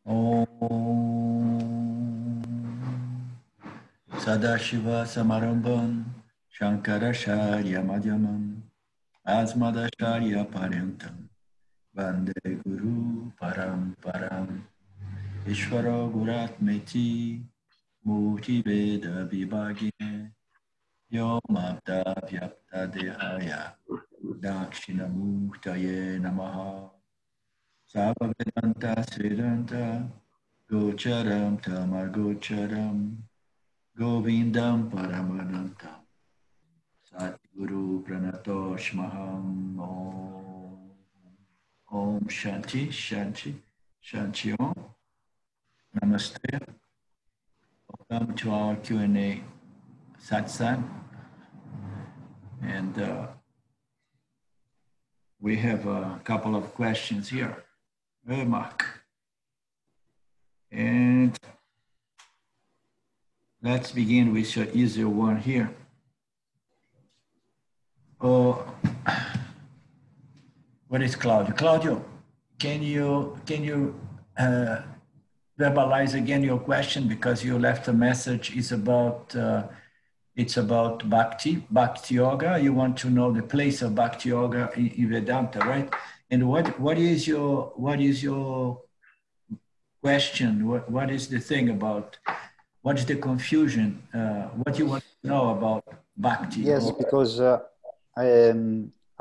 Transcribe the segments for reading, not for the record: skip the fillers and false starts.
Om Sadashiva Samarambam Shankaracharya Madhyamam Asmadacharya Paryantam Vande Guru Paramparam Ishvara Guratmeti Murti Veda Vibhagine Yomabda Vyapta Dehaya Dakshinamurtaye Namaha Sava Vedanta Svedanta Gocharam Tamar Gocharam Govindam Paramanantam Satguru Pranatosh Maham Om Shanti Shanti Shanti Om. Namaste. Welcome to our Q&A Satsang. And we have a couple of questions here. Hey, Mark. And let's begin with an easier one here. Oh, what is Claudio? Claudio, can you verbalize again your question, because you left a message? It's about Bhakti Yoga. You want to know the place of Bhakti Yoga in Vedanta, right? And what is your question? What is the thing about? What is the confusion? What you want to know about Bhakti? Yes, because I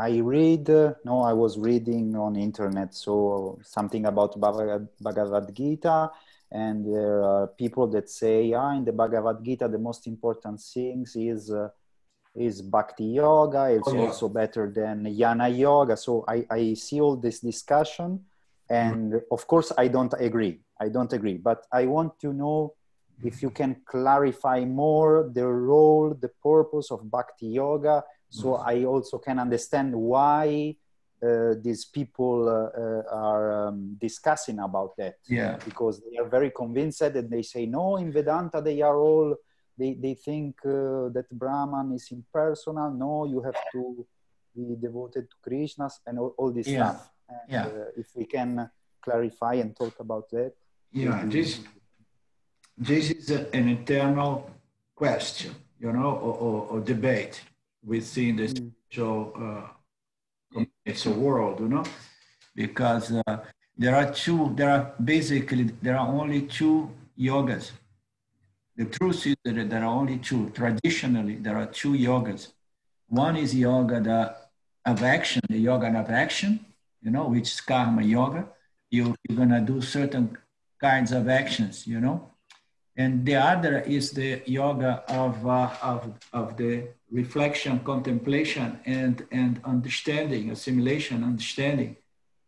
was reading on the internet, so something about Bhagavad Gita, and there are people that say, in the Bhagavad Gita, the most important things is Bhakti Yoga. It's also better than Jnana Yoga. So I see all this discussion, and of course I don't agree, but I want to know if you can clarify more the role, the purpose of Bhakti Yoga, so I also can understand why these people are discussing about that. Yeah. Because they are very convinced, and they say, no, in Vedanta they are all, they think that Brahman is impersonal. No, you have to be devoted to Krishna and all this stuff. And, if we can clarify and talk about that. Yeah, this is an eternal question, or debate within the spiritual it's a world, because there are only two yogas. The truth is that there are only two. Traditionally, there are two yogas. One is yoga of action, the yoga of action, which is karma yoga. You're going to do certain kinds of actions, And the other is the yoga of the reflection, contemplation, and understanding, assimilation, understanding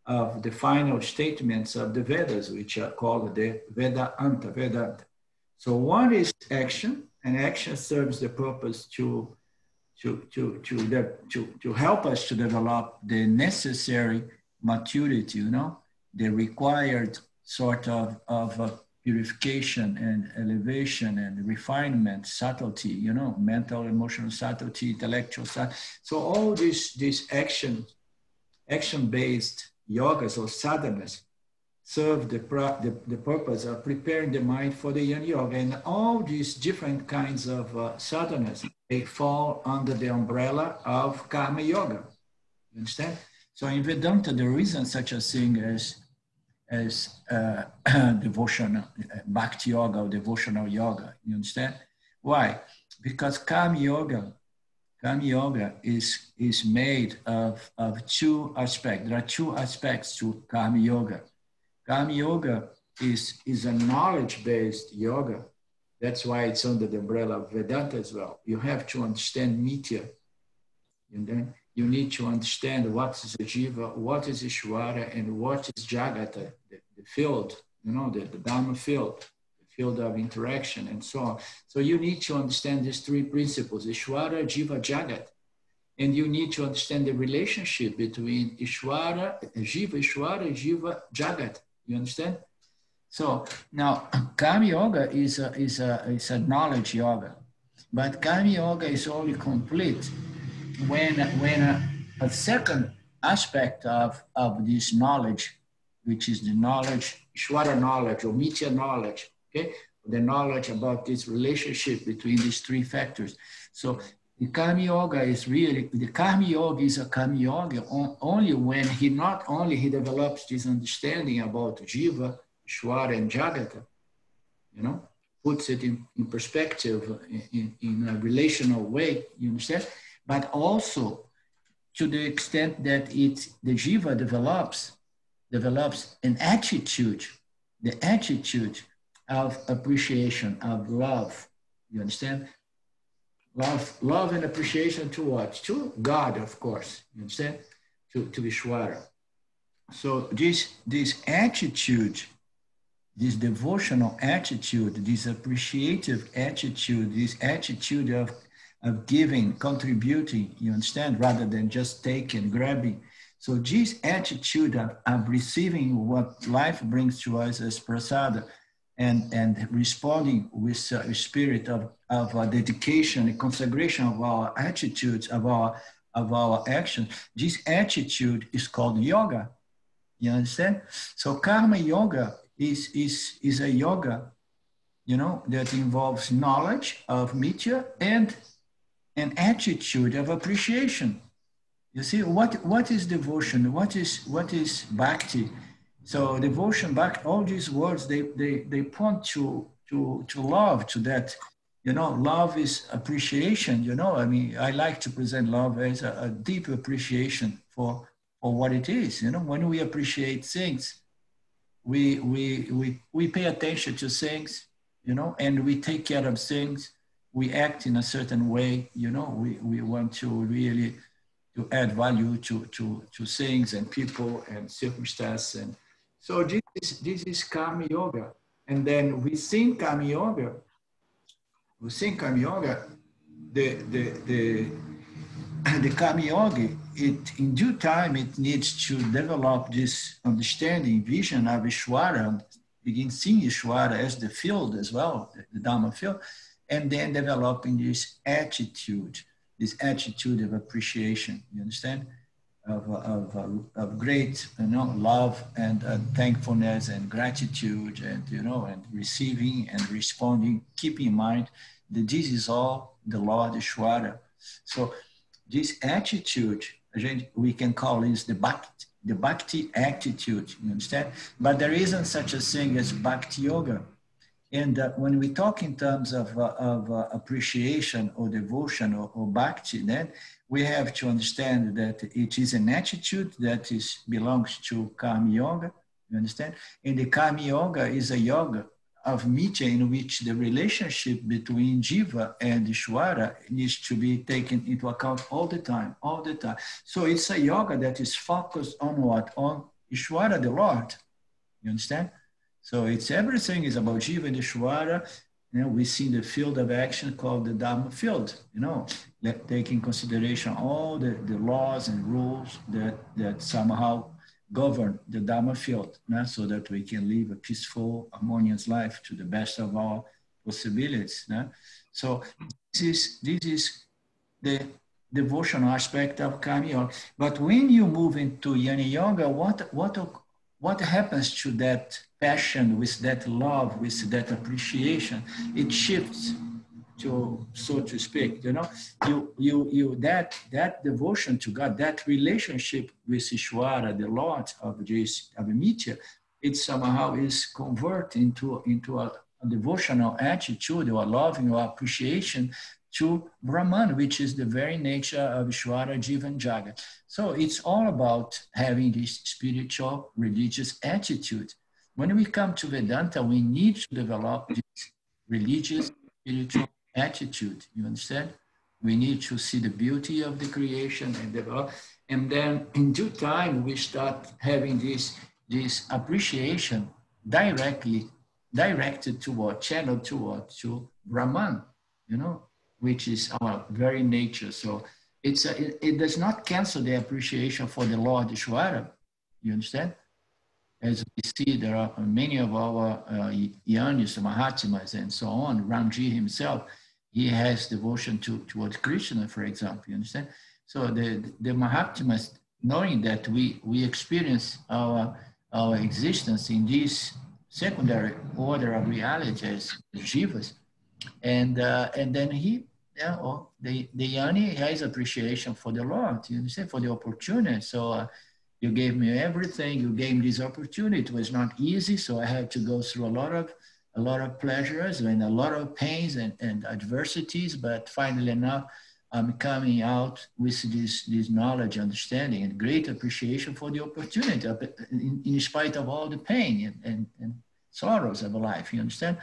of the final statements of the Vedas, which are called the Vedanta. So one is action, and action serves the purpose to help us to develop the necessary maturity, the required sort of purification and elevation and refinement, subtlety, mental, emotional subtlety, intellectual subtlety. So all these action-based yogas or sadhanas serve the purpose of preparing the mind for the Jnana Yoga. And all these different kinds of sadhanas, they fall under the umbrella of Karma Yoga. You understand? So in Vedanta, there isn't such a thing as devotional, Bhakti Yoga or devotional yoga. You understand? Why? Because Karma Yoga is made of two aspects. There are two aspects to Karma Yoga. Karma Yoga is a knowledge-based yoga. That's why it's under the umbrella of Vedanta as well. You have to understand Nitya. And then you need to understand what is the jIva, what is Ishvara, and what is Jagata, the field, the Dharma field, the field of interaction, and so on. So you need to understand these three principles, Ishvara, Jiva, Jagat. And you need to understand the relationship between Ishvara, Jiva, Jagat. You understand? So now, Karma Yoga is a knowledge yoga, but Karma Yoga is only complete when a second aspect of this knowledge, which is the knowledge Ishvara knowledge or Mitya knowledge, okay? The knowledge about this relationship between these three factors. So the Karma Yoga is really, the Karma Yoga is a Karma Yoga only when he not only he develops this understanding about Jiva, Ishvara, and Jagata, you know, puts it in perspective in a relational way, you understand? But also to the extent that the Jiva develops an attitude, the attitude of appreciation, of love. You understand? Love and appreciation to what? To God, of course. You understand? To Vishwara. So this attitude, this devotional attitude, this appreciative attitude, this attitude of giving, contributing, you understand, rather than just taking, grabbing. So this attitude of receiving what life brings to us as prasada and responding with a spirit of dedication and consecration of our attitudes, of our actions, this attitude is called yoga. You understand? So karma yoga is a yoga, you know, that involves knowledge of mitya and an attitude of appreciation. You see, what is devotion? What is bhakti? So devotion, bhakti, all these words, they point to love, to that, you know, love is appreciation, you know. I mean, I like to present love as a deep appreciation for what it is. You know, when we appreciate things, we pay attention to things, you know, and we take care of things. We act in a certain way, you know. We want to really to add value to things and people and circumstances. And so this is karma yoga. And then within karma yoga, the karma yoga, in due time, it needs to develop this understanding, vision of Ishvara, begin seeing Ishvara as the field as well, the Dharma field, and then developing this attitude of appreciation, you understand? Of great, you know, love and thankfulness and gratitude, and, you know, and receiving and responding. Keep in mind that this is all the Lord Ishvara. So this attitude, we can call this the bhakti attitude, you understand? But there isn't such a thing as bhakti yoga. And when we talk in terms of appreciation or devotion or bhakti, then we have to understand that it is an attitude that belongs to karma yoga, you understand? And the karma yoga is a yoga of mitya in which the relationship between jiva and Ishvara needs to be taken into account all the time. So it's a yoga that is focused on what? On Ishvara, the Lord, you understand? So it's everything is about jiva and Ishvara. You know, we see the field of action called the Dharma field, you know, take in consideration all the laws and rules that somehow govern the Dharma field, so that we can live a peaceful, harmonious life to the best of our possibilities. So this is the devotional aspect of karma yoga. But when you move into jnana yoga, what happens to that passion, with that love, with that appreciation? It shifts to, so to speak, you know, that devotion to God, that relationship with Ishvara, the Lord of this, of mitya, it somehow is converted into a devotional attitude or loving or appreciation to Brahman, which is the very nature of Ishvara, Jiva, and Jagat. So it's all about having this spiritual, religious attitude. When we come to Vedanta, we need to develop this religious, spiritual attitude, you understand? We need to see the beauty of the creation and develop. And then in due time, we start having this appreciation directed toward, channeled toward, to Brahman, you know, which is our very nature. So it does not cancel the appreciation for the Lord Ishvara, you understand? As we see, there are many of our Yanis, Mahatmas, and so on. Ramji himself, he has devotion towards Krishna, for example, you understand? So the Mahatmas, knowing that we experience our existence in this secondary order of reality as jivas. And then he, the Yanni has appreciation for the Lord, you understand, for the opportunity. So you gave me everything, you gave me this opportunity. It was not easy, so I had to go through a lot of pleasures and a lot of pains and adversities, but finally enough, I'm coming out with this knowledge, understanding, and great appreciation for the opportunity, in spite of all the pain and sorrows of life, you understand?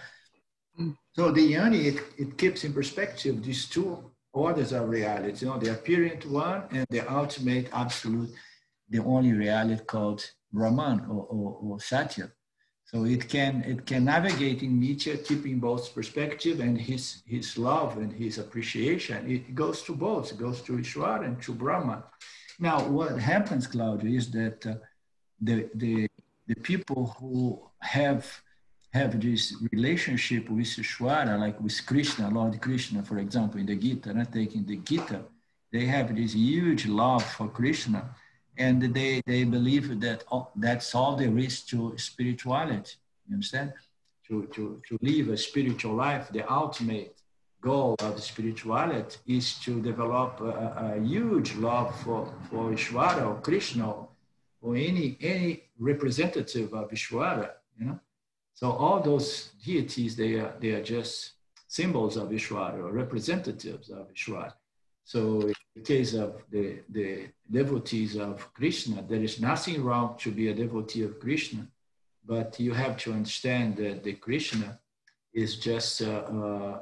So the Yanni, it keeps in perspective these two orders of reality, the apparent one and the ultimate absolute, the only reality called Brahman or Satya. So it can navigate in Nitya, keeping both perspective and his love and his appreciation. It goes to both. It goes to Ishvara and to Brahman. Now, what happens, Claudio, is that the people who have this relationship with Ishvara, like with Krishna, Lord Krishna, for example, in the Gita, not taking the Gita, they have this huge love for Krishna. And they believe that that's all there is to spirituality. You understand? To live a spiritual life, the ultimate goal of spirituality is to develop a huge love for Ishvara or Krishna or any representative of Ishvara. So all those deities, they are just symbols of Ishvara or representatives of Ishvara. So in the case of the devotees of Krishna, there is nothing wrong to be a devotee of Krishna, but you have to understand that the Krishna is just an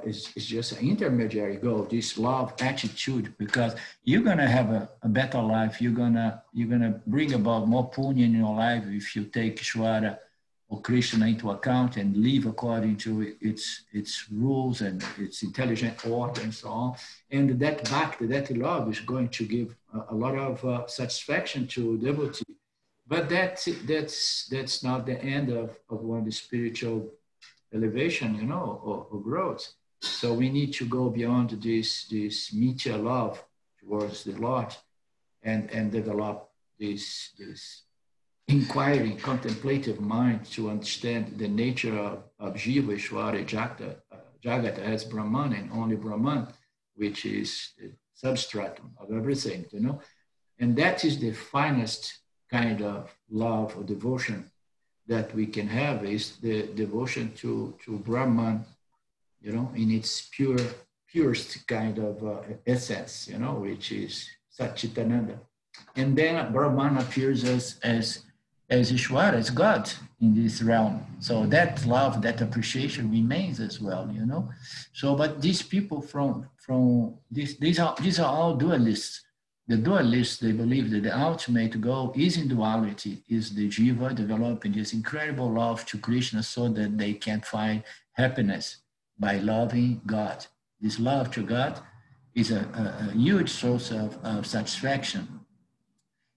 intermediary goal, this love attitude, because you're gonna have a better life. You're gonna bring about more punya in your life if you take Ishvara or Krishna into account and live according to its rules and its intelligent order and so on. And that bhakti, that love is going to give a lot of satisfaction to devotee. But that's not the end of one's spiritual elevation, or growth. So we need to go beyond this mithya love towards the Lord and develop this inquiring, contemplative mind to understand the nature of Jiva, Ishvara, Jagat as Brahman and only Brahman, which is the substratum of everything, And that is the finest kind of love or devotion that we can have, is the devotion to Brahman, in its purest kind of essence, which is Satchitananda. And then Brahman appears as Ishvara, as God in this realm. So that love, that appreciation remains as well, So, but these people from these are all dualists. The dualists, they believe that the ultimate goal is in duality, is the jiva developing this incredible love to Krishna so that they can find happiness by loving God. This love to God is a huge source of satisfaction.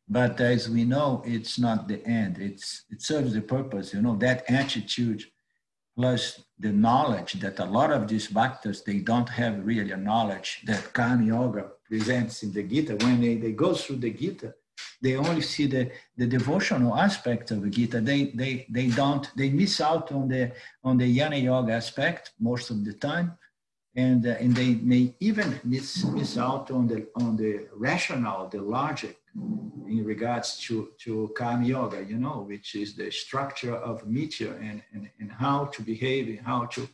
But as we know, it's not the end. It serves the purpose, that attitude plus the knowledge that a lot of these bhaktas, they don't have really a knowledge that Karma Yoga presents in the Gita. When they go through the Gita, they only see the devotional aspect of the Gita. They miss out on the Jnana Yoga aspect most of the time. And they may even miss out on the rationale, the logic in regards to Karma Yoga, which is the structure of mithya and how to behave and how to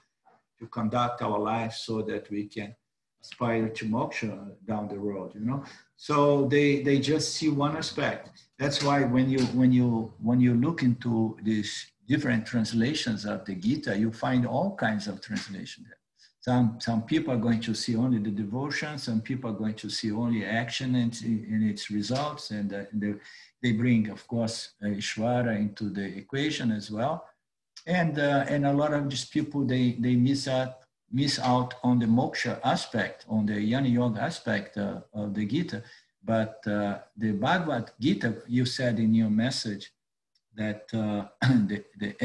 conduct our life so that we can aspire to moksha down the road, So they just see one aspect. That's why when you look into these different translations of the Gita, you find all kinds of translations there. Some people are going to see only the devotion. Some people are going to see only action and its results. And they bring, of course, Ishvara into the equation as well. And a lot of these people, they miss out on the moksha aspect, on the Jnana Yoga aspect of the Gita. But the Bhagavad Gita, you said in your message that the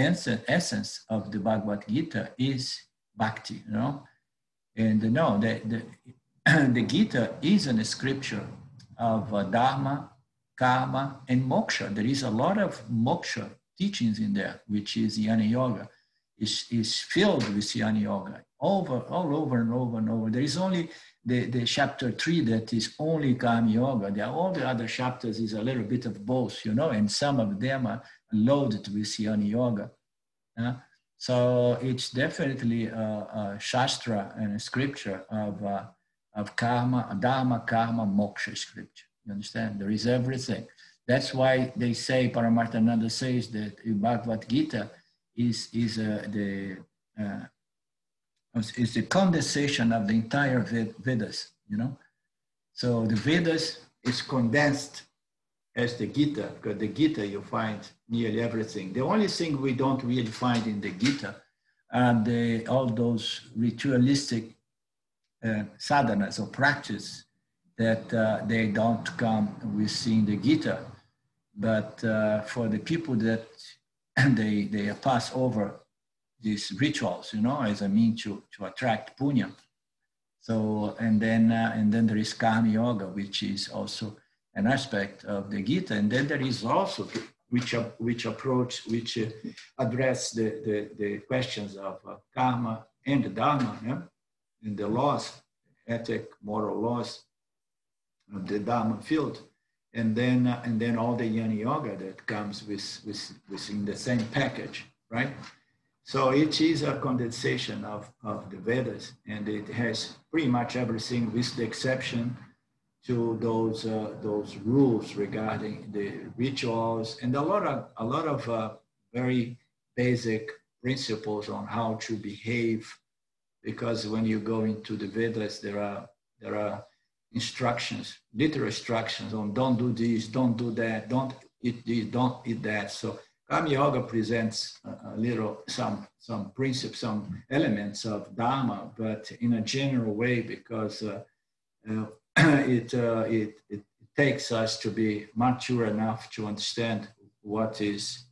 essence of the Bhagavad Gita is Bhakti, And the Gita is a scripture of Dharma, Karma, and Moksha. There is a lot of Moksha teachings in there, which is Jnana Yoga, is filled with Jnana Yoga, all over and over and over. There is only the chapter 3 that is only Karma Yoga. All the other chapters is a little bit of both, you know, and some of them are loaded with Jnana Yoga. So it's definitely a Shastra and a scripture of karma, dharma, karma, moksha scripture. You understand? There is everything. That's why they say, Paramarthananda says that in Bhagavad Gita is the condensation of the entire Vedas, you know? So the Vedas is condensed as the Gita, because the Gita you find nearly everything. The only thing we don't really find in the Gita are all those ritualistic sadhanas or practice that they don't come within the Gita. But for the people that they pass over these rituals, you know, as a means to attract punya. So, and then there is Karma Yoga, which is also an aspect of the Gita. And then there is also, which address the questions of karma and dharma, yeah? And the laws, ethic, moral laws of the dharma field. And then all the Jnana Yoga that comes within the same package, right? So it is a condensation of the Vedas, and it has pretty much everything, with the exception to those rules regarding the rituals and a lot of very basic principles on how to behave. Because when you go into the Vedas, there are instructions, literal instructions on don't do this, don't do that, don't eat this, don't eat that. So Karma Yoga presents a little some principles, some elements of Dharma, but in a general way, because it takes us to be mature enough to understand what is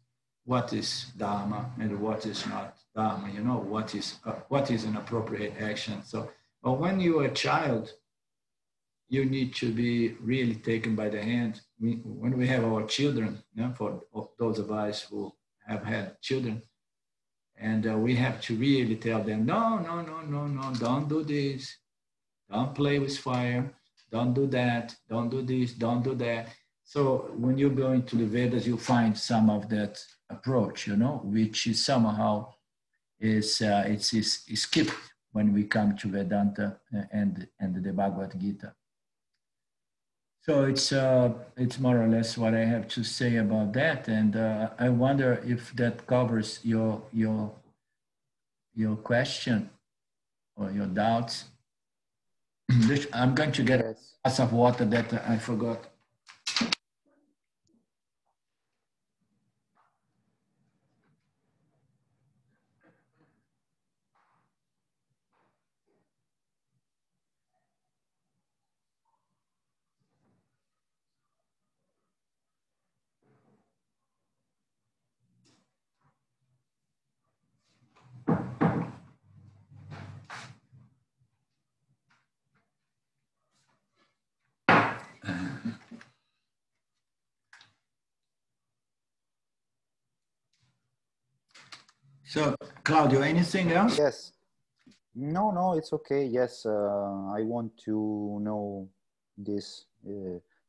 Dharma and what is not Dharma. You know, what is an appropriate action. So, but when you are a child, you need to be really taken by the hand. When we have our children, you know, for those of us who have had children, and we have to really tell them, no, don't do this, don't play with fire, don't do that, don't do this, don't do that. So when you go into the Vedas, you find some of that approach, you know, which is somehow is skipped when we come to Vedanta and the Bhagavad Gita. So it's more or less what I have to say about that, and I wonder if that covers your question or your doubts. I'm going to get a glass of water that I forgot. So, Claudio, anything else? Yes. No, it's okay. Yes, I want to know this.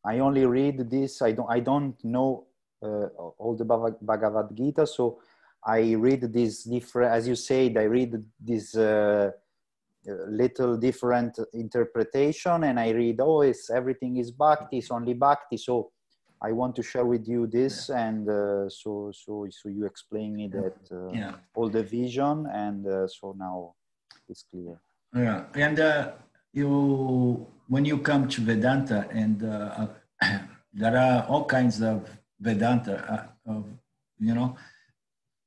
I only read this. I don't know all the Bhagavad Gita, so I read this different. As you said, I read this little different interpretation, and I read, oh, everything is Bhakti. It's only Bhakti. So I want to share with you this, and so you explain me that all the vision, and so now it's clear. Yeah, and when you come to Vedanta, and there are all kinds of Vedanta, you know,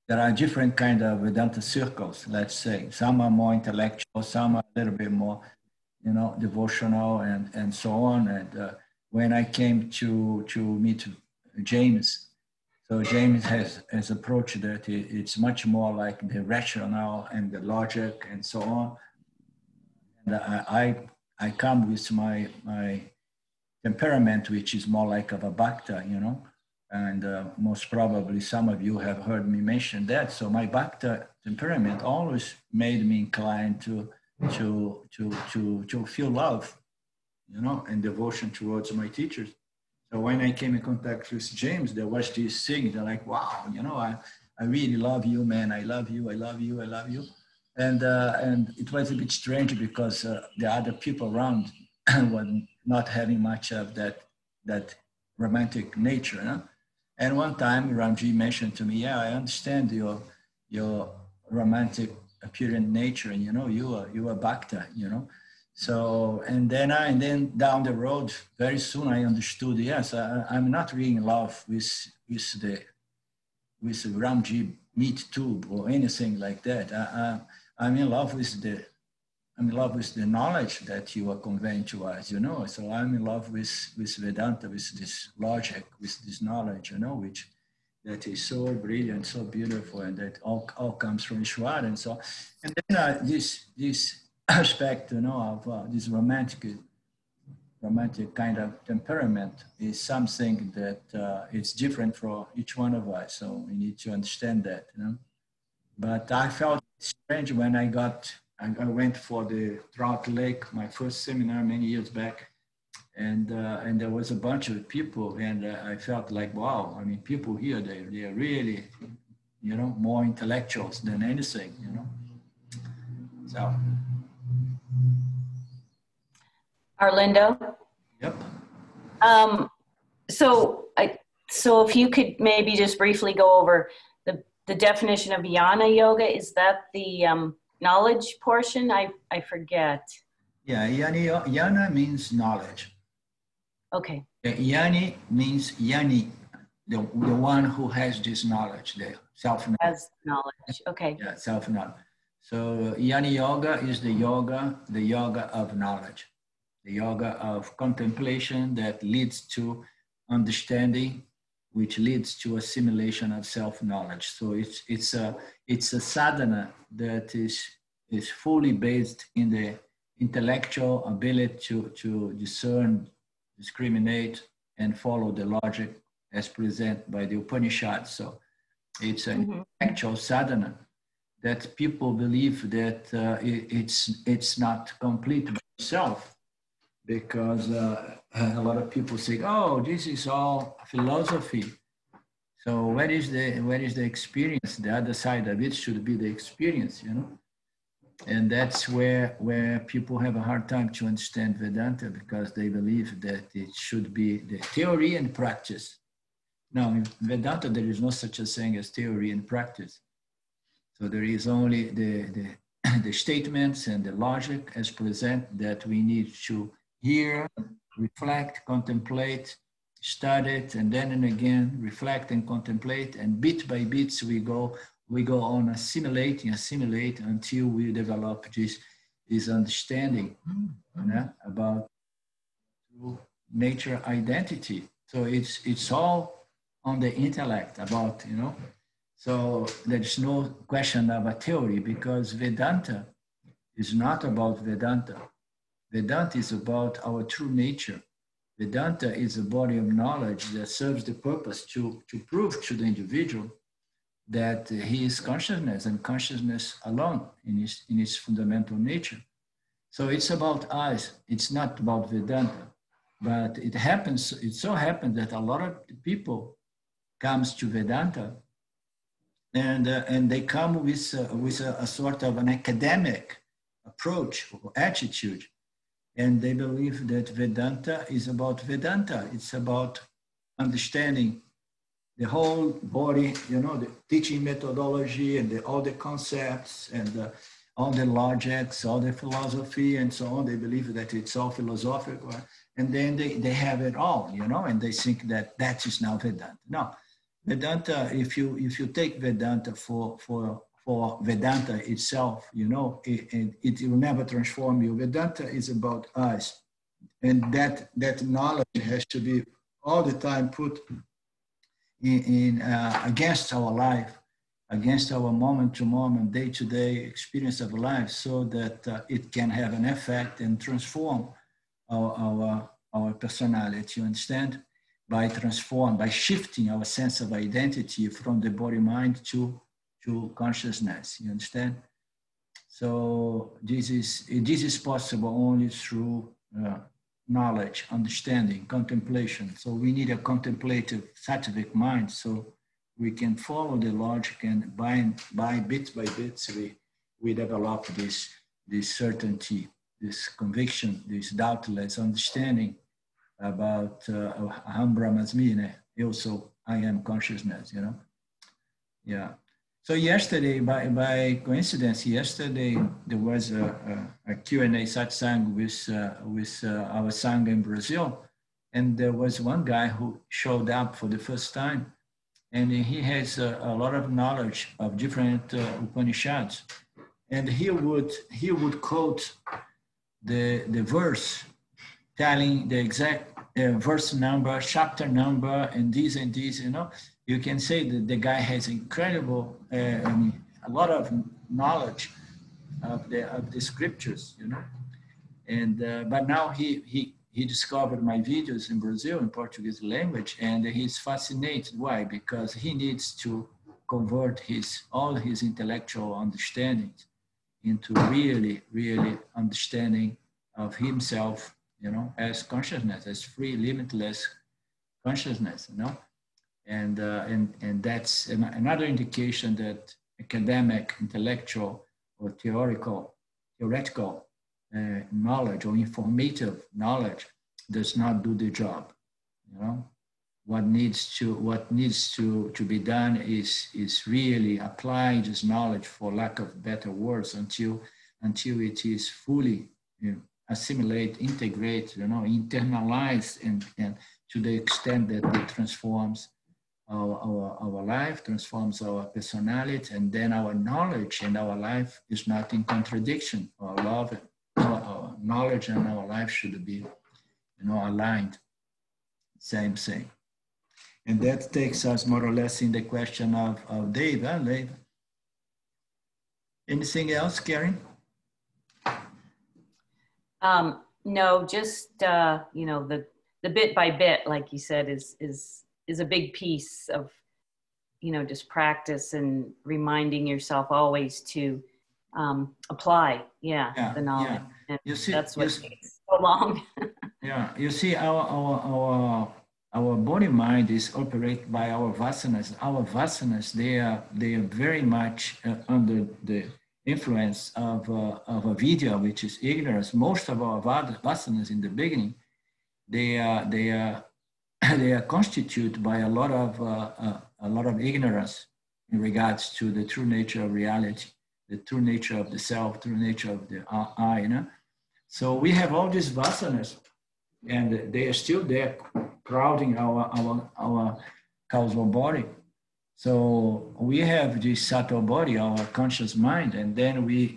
there are different kind of Vedanta circles. Let's say some are more intellectual, some are a little bit more, you know, devotional, and so on. And when I came to meet James, so James has approached that it's much more like the rationale and the logic and so on. And I come with my temperament, which is more like of a bhakta, you know. And most probably some of you have heard me mention that. So my Bhakti temperament always made me inclined to feel love, you know, and devotion towards my teachers. So when I came in contact with James, there was this thing, they're like, wow, you know, I really love you, man. I love you, I love you, I love you. And it was a bit strange because the other people around were not having much of that romantic nature. You know? And one time Ramji mentioned to me, yeah, I understand your romantic appearance nature, and you know, you are Bhakta, you know. So, and then down the road, very soon I understood, yes, I'm not really in love with Ramji meat tube or anything like that. I'm in love with the knowledge that you are conveying to us, you know. So I'm in love with Vedanta, with this logic, with this knowledge, you know, which that is so brilliant, so beautiful, and that all comes from Ishvara. And so, and then this aspect, you know, of this romantic kind of temperament is something that it's different for each one of us. So we need to understand that, you know. But I felt strange when I went for the Trout Lake, my first seminar many years back, and there was a bunch of people, and I felt like, wow, I mean, people here, they are really, you know, more intellectuals than anything, you know. So. Arlindo? Yep. So if you could maybe just briefly go over the definition of jnana yoga, is that the knowledge portion? I forget. Yeah, jnana means knowledge. Okay. Jnani means jnani, the one who has this knowledge, the self-knowledge. Has knowledge, okay. Yeah, self-knowledge. So jnana yoga is the yoga of knowledge, the yoga of contemplation that leads to understanding, which leads to assimilation of self-knowledge. So it's a sadhana that is fully based in the intellectual ability to discern, discriminate, and follow the logic as presented by the Upanishads. So it's an actual sadhana that people believe that it's not complete by itself, because a lot of people say, oh, this is all philosophy. So where is the experience? The other side of it should be the experience, you know. And that's where people have a hard time to understand Vedanta, because they believe that it should be the theory and practice. Now, in Vedanta, there is no such a thing as theory and practice. So there is only the statements and the logic as present that we need to hear, reflect, contemplate, study it, and then and again reflect and contemplate, and bit by bit we go on assimilate until we develop this understanding, you know, about nature identity. So it's all on the intellect about, you know. So there's no question of a theory, because Vedanta is not about Vedanta. Vedanta is about our true nature. Vedanta is a body of knowledge that serves the purpose to prove to the individual that he is consciousness, and consciousness alone in its fundamental nature. So it's about us. It's not about Vedanta. But it so happens that a lot of people comes to Vedanta, and they come with a sort of an academic approach or attitude, and they believe that Vedanta is about Vedanta. It's about understanding the whole body, you know, the teaching methodology and all the concepts and all the logics, all the philosophy and so on. They believe that it's all philosophical, and then they have it all, you know, and they think that that is now Vedanta. No, Vedanta, if you take Vedanta for Vedanta itself, you know, it will never transform you. Vedanta is about us, and that knowledge has to be all the time put in against our life, against our moment-to-moment, day-to-day experience of life, so that it can have an effect and transform our personality. You understand? by shifting our sense of identity from the body-mind to consciousness. You understand? So this is possible only through knowledge, understanding, contemplation. So we need a contemplative, sattvic mind, so we can follow the logic, and by bit by bit, we develop this certainty, this conviction, this doubtless understanding about Aham Brahmasmi, also I am consciousness, you know? Yeah. So yesterday, by coincidence, there was a Q&A satsang with our Sangha in Brazil, and there was one guy who showed up for the first time, and he has a lot of knowledge of different Upanishads, and he would quote the verse, telling the exact verse number, chapter number, and this, you know. You can say that the guy has incredible, a lot of knowledge of the scriptures, you know. And but now he discovered my videos in Brazil in Portuguese language, and he's fascinated. Why? Because he needs to convert all his intellectual understandings into really understanding of himself, you know, as consciousness, as free, limitless consciousness, you know. And that's another indication that academic, intellectual, or theoretical knowledge or informative knowledge does not do the job. You know, what needs to be done is really apply this knowledge, for lack of better words, until it is fully, you know, assimilate, integrate, you know, internalize, and to the extent that it transforms our life, transforms our personality, and then our knowledge and our life is not in contradiction. Our knowledge and our life should be, you know, aligned. Same thing. And that takes us more or less in the question of Dave. Huh, Dave? Anything else, Karen? No, just you know, the bit by bit, like you said, is a big piece of, you know, just practice and reminding yourself always to apply, the knowledge. And you see, that's what takes so long. Yeah, you see, our body mind is operated by our vasanas. Our vasanas, they are very much under the influence of avidya, which is ignorance. Most of our vasanas in the beginning, they are constituted by a lot of ignorance in regards to the true nature of reality, the true nature of the self, true nature of the I. You know? So we have all these vasanas, and they are still there, crowding our causal body. So we have this subtle body, our conscious mind, and then we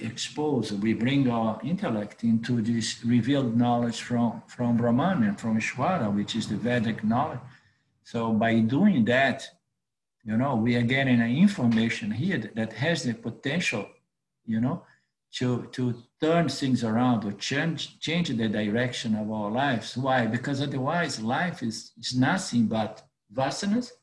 bring our intellect into this revealed knowledge from Brahman and from Ishvara, which is the Vedic knowledge. So by doing that, you know, we are getting an information here that has the potential, you know, to turn things around or change the direction of our lives. Why? Because otherwise life is nothing but vasanas,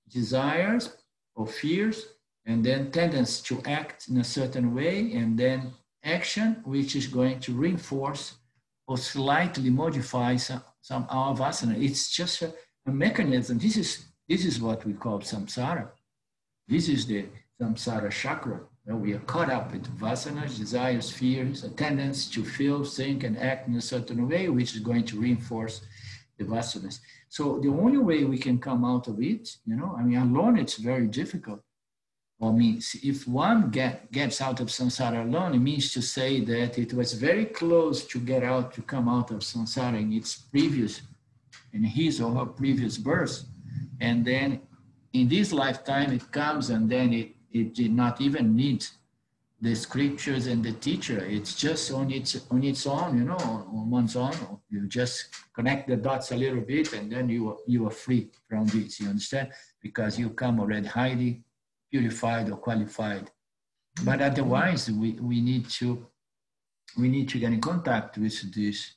desires or fears, and then tendency to act in a certain way, and then action, which is going to reinforce or slightly modify some our vasana. It's just a mechanism. This is what we call samsara. This is the samsara chakra. We are caught up with vasanas, desires, fears, a tendency to feel, think, and act in a certain way, which is going to reinforce the vasanas. So the only way we can come out of it, you know, I mean, alone it's very difficult. I mean, if one gets out of samsara alone, it means to say that it was very close to come out of samsara in his or her previous birth. And then in this lifetime it comes, and then it did not even need the scriptures and the teacher. It's just on its own, you know, on one's own. You just connect the dots a little bit, and then you are free from this, you understand? Because you come already highly purified or qualified. But otherwise, we need to get in contact with these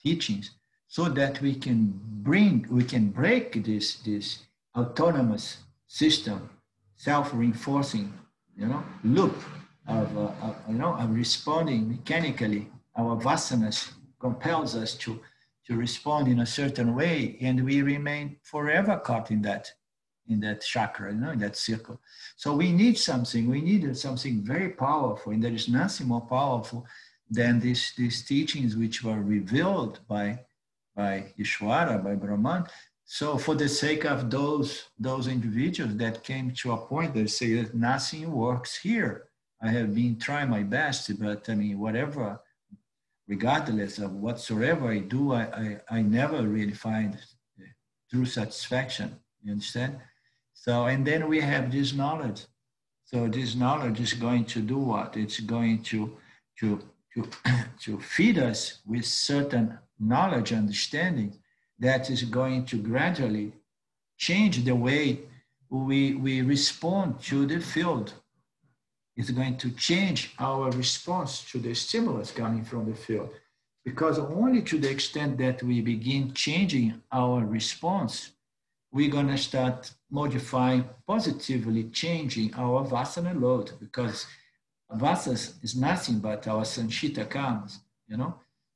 teachings so that we can break this autonomous system, self-reinforcing, loop of responding mechanically. Our vasanas compels us to respond in a certain way, and we remain forever caught in that chakra, in that circle. So we need something very powerful, and there is nothing more powerful than these teachings which were revealed by Ishvara, by Brahman. So for the sake of those individuals that came to a point that say that nothing works here, I have been trying my best, but I mean, whatever, regardless of whatsoever I do, I never really find true satisfaction. You understand? So, and then we have this knowledge. So this knowledge is going to do what? It's going to feed us with certain knowledge, understanding that is going to gradually change the way we respond to the field. It's going to change our response to the stimulus coming from the field. Because only to the extent that we begin changing our response, we're going to start modifying, positively changing our vasana load, because vasas is nothing but our sanchita karmas,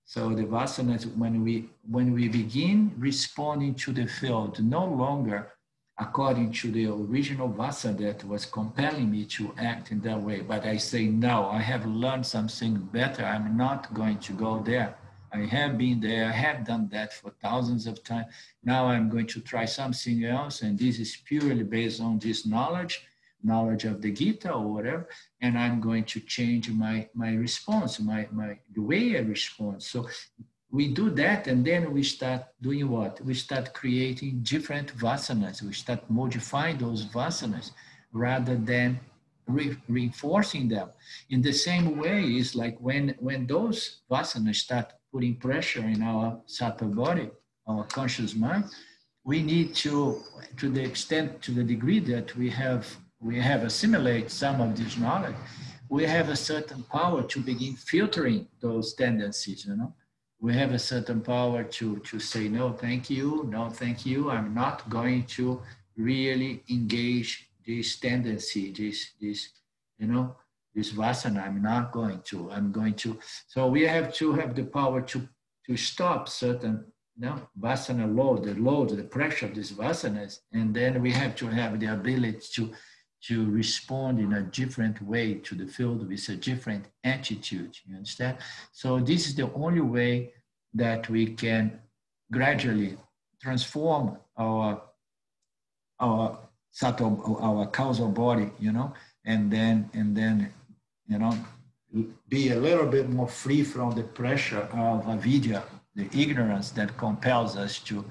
So the vasanas, when we begin responding to the field, no longer according to the original vasa that was compelling me to act in that way, but I say, no, I have learned something better. I'm not going to go there. I have been there, I have done that for thousands of times. Now I'm going to try something else, and this is purely based on this knowledge of the Gita or whatever, and I'm going to change my response, the way I respond. So we do that, and then we start doing what? We start creating different vasanas. We start modifying those vasanas rather than reinforcing them. In the same way, it's like when those vasanas start putting pressure in our sattva body, our conscious mind, we need to the degree that we have assimilated some of this knowledge, we have a certain power to begin filtering those tendencies, We have a certain power to say, no, thank you, I'm not going to really engage this tendency, this vasana, I'm going to. So we have to have the power to stop certain vasana load, the pressure of these vasanas, and then we have to have the ability to respond in a different way to the field with a different attitude, you understand? So this is the only way that we can gradually transform our sattva, our causal body, and then be a little bit more free from the pressure of avidya, the ignorance that compels us to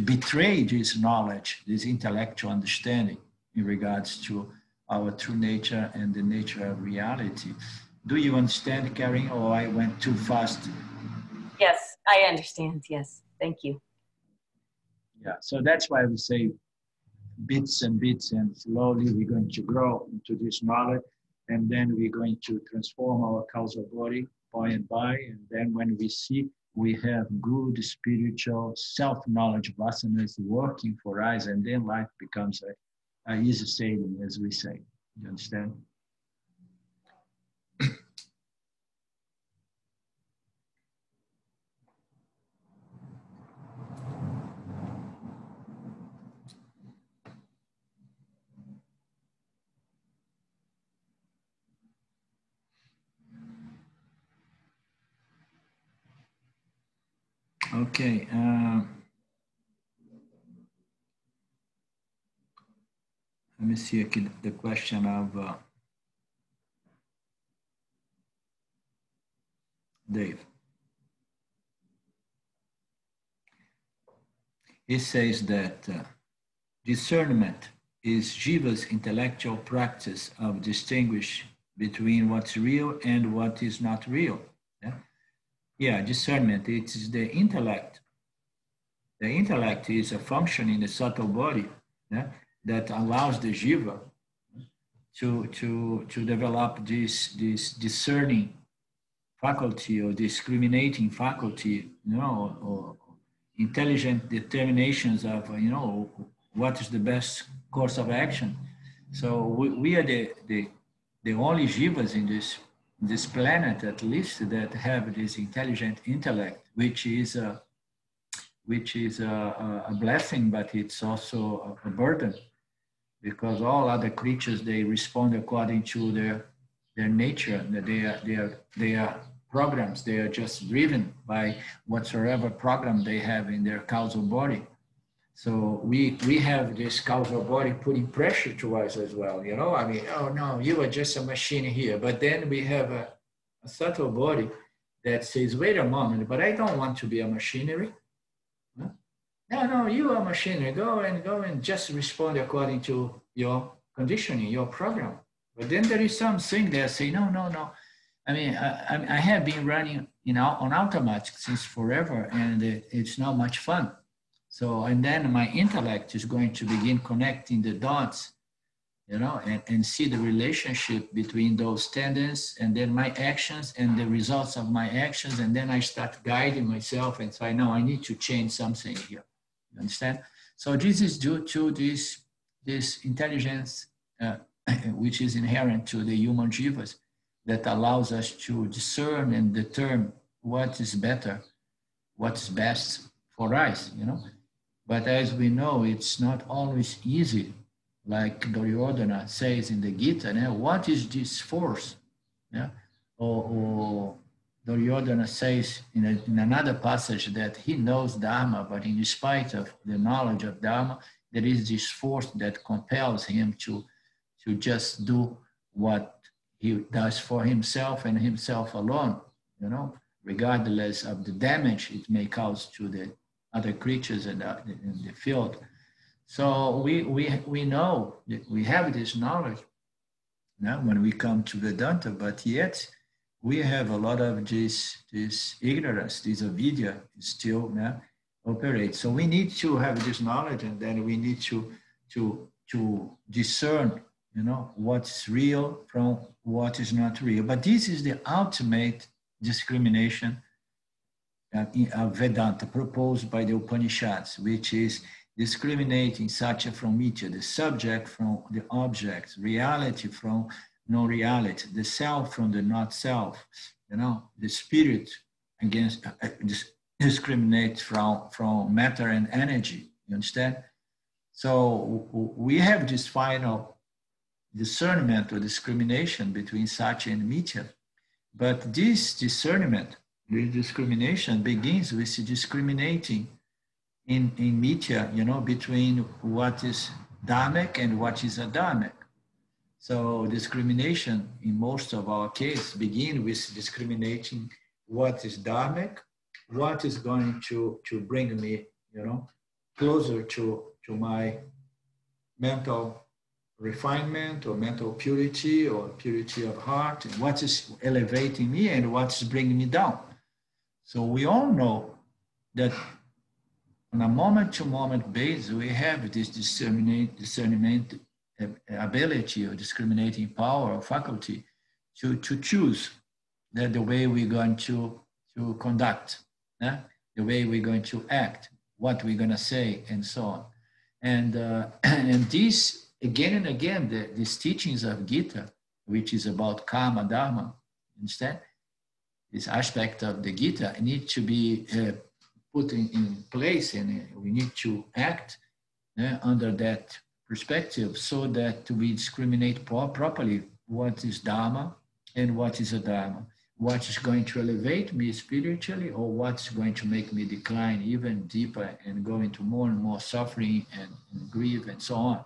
betray this knowledge, this intellectual understanding in regards to our true nature and the nature of reality. Do you understand, Karen, or I went too fast? Yes, I understand. Yes, thank you. Yeah, so that's why we say bits and bits, and slowly we're going to grow into this knowledge, and then we're going to transform our causal body by and by, and then when we see we have good spiritual self-knowledge vasanas working for us, and then life becomes a easy sailing, as we say. You understand? Okay. Let me see aqui the question of Dave. He says that discernment is jiva's intellectual practice of distinguish between what's real and what is not real. Yeah, discernment, it is the intellect. The intellect is a function in the subtle body that allows the jiva to develop this discerning faculty or discriminating faculty, you know, or intelligent determinations of, you know, what is the best course of action. So we are the only jivas in this planet, at least, that have this intelligent intellect, which is a blessing, but it's also a burden, because all other creatures, they respond according to their nature. They are programs. They are just driven by whatsoever program they have in their causal body. So we have this causal body putting pressure to us as well. You know, I mean, oh no, you are just a machine here. But then we have a subtle body that says, wait a moment, but I don't want to be a machinery. No, you are machinery. Go and just respond according to your conditioning, your program. But then there is something that say, no. I mean, I have been running, you know, on automatic since forever, and it's not much fun. So, and then my intellect is going to begin connecting the dots, you know, and see the relationship between those tendencies and then my actions and the results of my actions. And then I start guiding myself and say, no, I need to change something here. You understand? So this is due to this intelligence, which is inherent to the human jivas, that allows us to discern and determine what is better, what's best for us, you know. But as we know, it's not always easy. Like Duryodhana says in the Gita, what is this force? Yeah? Or Duryodhana says in another passage that he knows Dharma, but in spite of the knowledge of Dharma, there is this force that compels him to just do what he does for himself and himself alone, you know, regardless of the damage it may cause to the other creatures in the field. So we know that we have this knowledge now when we come to Vedanta, but yet we have a lot of this ignorance, this avidya still operates. So we need to have this knowledge, and then we need to discern, you know, what's real from what is not real. But this is the ultimate discrimination of Vedanta proposed by the Upanishads, which is discriminating Satya from Mithya, the subject from the object, reality from non-reality, the self from the not self, you know, the spirit against discriminate from matter and energy. You understand? So we have this final discernment or discrimination between Satya and Mithya, but this discernment, the discrimination begins with discriminating in Mithya, you know, between what is dharmic and what is adharmic. So discrimination in most of our cases begin with discriminating what is dharmic, what is going to bring me, you know, closer to my mental refinement or mental purity or purity of heart, and what is elevating me and what's bringing me down. So we all know that on a moment-to-moment basis, we have this discernment ability or discriminating power or faculty to choose the way we're going to conduct, the way we're going to act, what we're going to say, and so on. And this, again and again, these teachings of Gita, which is about karma, dharma, understand? This aspect of the Gita need to be put in place, and we need to act under that perspective so that we discriminate properly what is dharma and what is adharma, what is going to elevate me spiritually or what's going to make me decline even deeper and go into more and more suffering and grief and so on.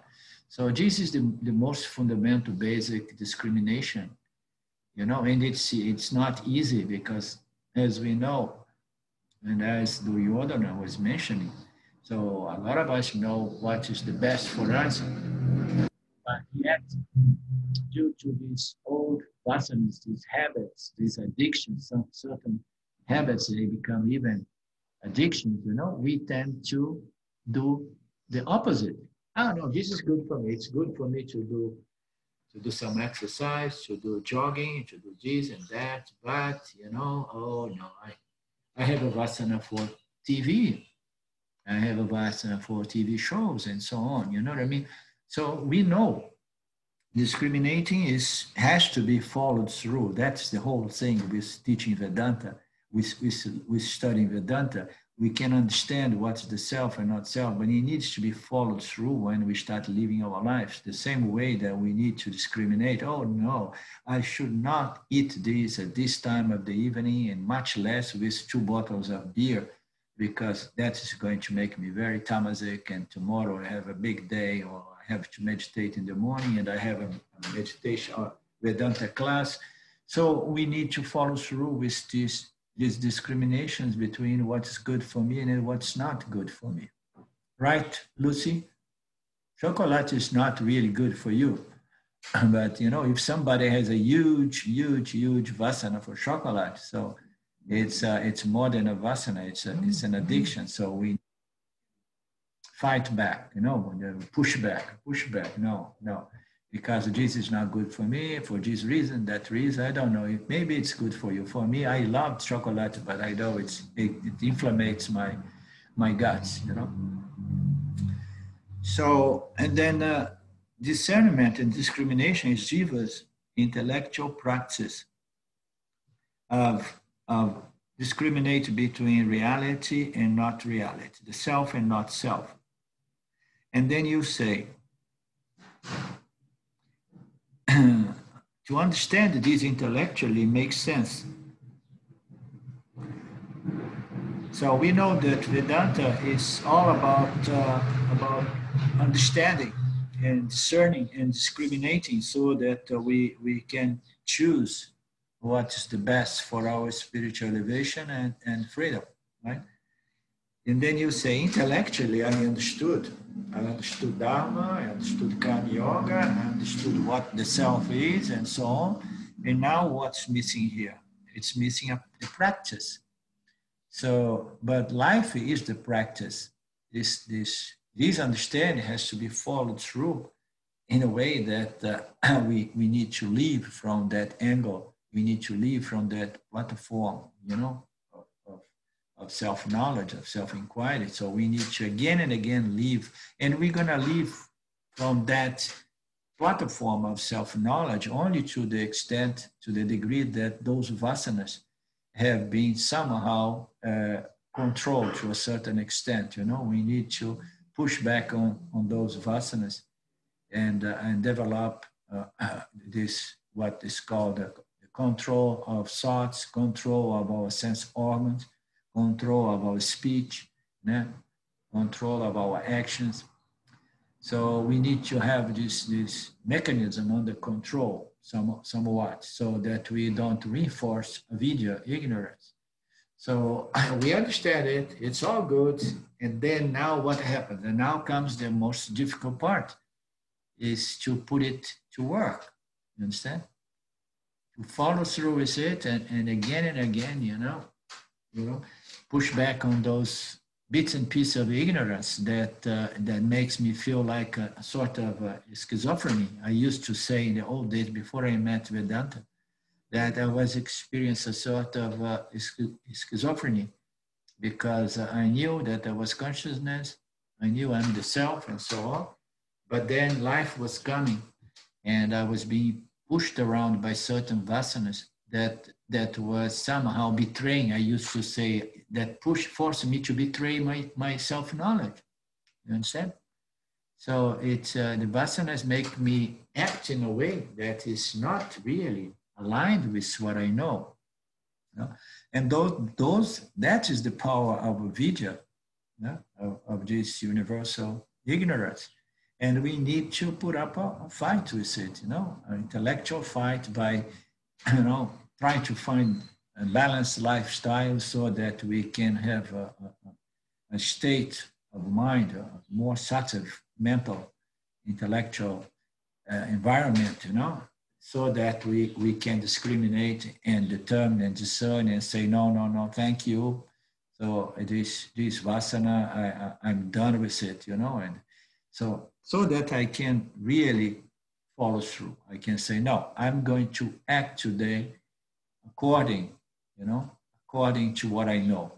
So this is the most fundamental basic discrimination, you know, and it's not easy because, as we know, and as Duryodhana was mentioning, so a lot of us know what is the best for us, but yet, due to these old vasanas, these habits, these addictions, some certain habits, they become even addictions, you know, we tend to do the opposite. Oh no, this is good for me. It's good for me to to do some exercise, to do jogging, to do this and that. But, you know, oh no, I have a vasana for TV. I have a vasana for TV shows and so on. You know what I mean? So we know discriminating has to be followed through. That's the whole thing with teaching Vedanta, with studying Vedanta. We can understand what's the self and not self, but it needs to be followed through when we start living our lives. The same way that we need to discriminate. Oh no, I should not eat this at this time of the evening, and much less with 2 bottles of beer, because that is going to make me very tamasic, and tomorrow I have a big day, or I have to meditate in the morning, and I have a meditation or Vedanta class. So we need to follow through with these discriminations between what's good for me and what's not good for me. Right, Lucy? Chocolate is not really good for you. But, you know, if somebody has a huge vasana for chocolate, so it's more than a vasana, it's an addiction. So we fight back, you know, push back, no. Because this is not good for me, for this reason, that reason, I don't know. Maybe it's good for you. For me, I love chocolate, but I know it inflames my guts, you know. So, and then discernment and discrimination is jiva's intellectual practice of discriminate between reality and not reality, the self and not self. And then you say, to understand this intellectually makes sense. So we know that Vedanta is all about understanding and discerning and discriminating, so that we can choose what is the best for our spiritual elevation and freedom, right? And then you say, intellectually, I understood Dharma, I understood Karma Yoga, I understood what the self is, and so on. And now what's missing here? It's missing a practice. So, but life is the practice. This understanding has to be followed through in a way that we need to live from that angle. We need to live from that platform, you know, of self-knowledge, of self-inquiry. So we need to again and again live, and we're going to live from that platform of self-knowledge only to the extent, to the degree that those vasanas have been somehow controlled to a certain extent. You know, we need to push back on those vasanas and develop this, what is called the control of thoughts, control of our sense organs, control of our speech, control of our actions. So we need to have this mechanism under control somewhat, so that we don't reinforce avidya, ignorance. So we understand it, it's all good. And then now what happens? And now comes the most difficult part, is to put it to work. You understand? To follow through with it and again, you know, push back on those bits and pieces of ignorance that makes me feel like a sort of schizophrenia. I used to say in the old days before I met Vedanta that I was experiencing a sort of schizophrenia, because I knew that there was consciousness, I knew I'm the self and so on, but then life was coming and I was being pushed around by certain vasanas that was somehow betraying. I used to say that forced me to betray my self-knowledge. You understand? So it's the vasanas make me act in a way that is not really aligned with what I know. You know? And that is the power of avidya, of this universal ignorance. And we need to put up a fight with it, you know, an intellectual fight by, you know, trying to find a balanced lifestyle so that we can have a state of mind, a more sattvic, mental, intellectual environment, you know, so that we can discriminate and determine and discern and say, no, thank you. So this vasana, I'm done with it, you know, and so that I can really follow through. I can say, no, I'm going to act today according to what I know.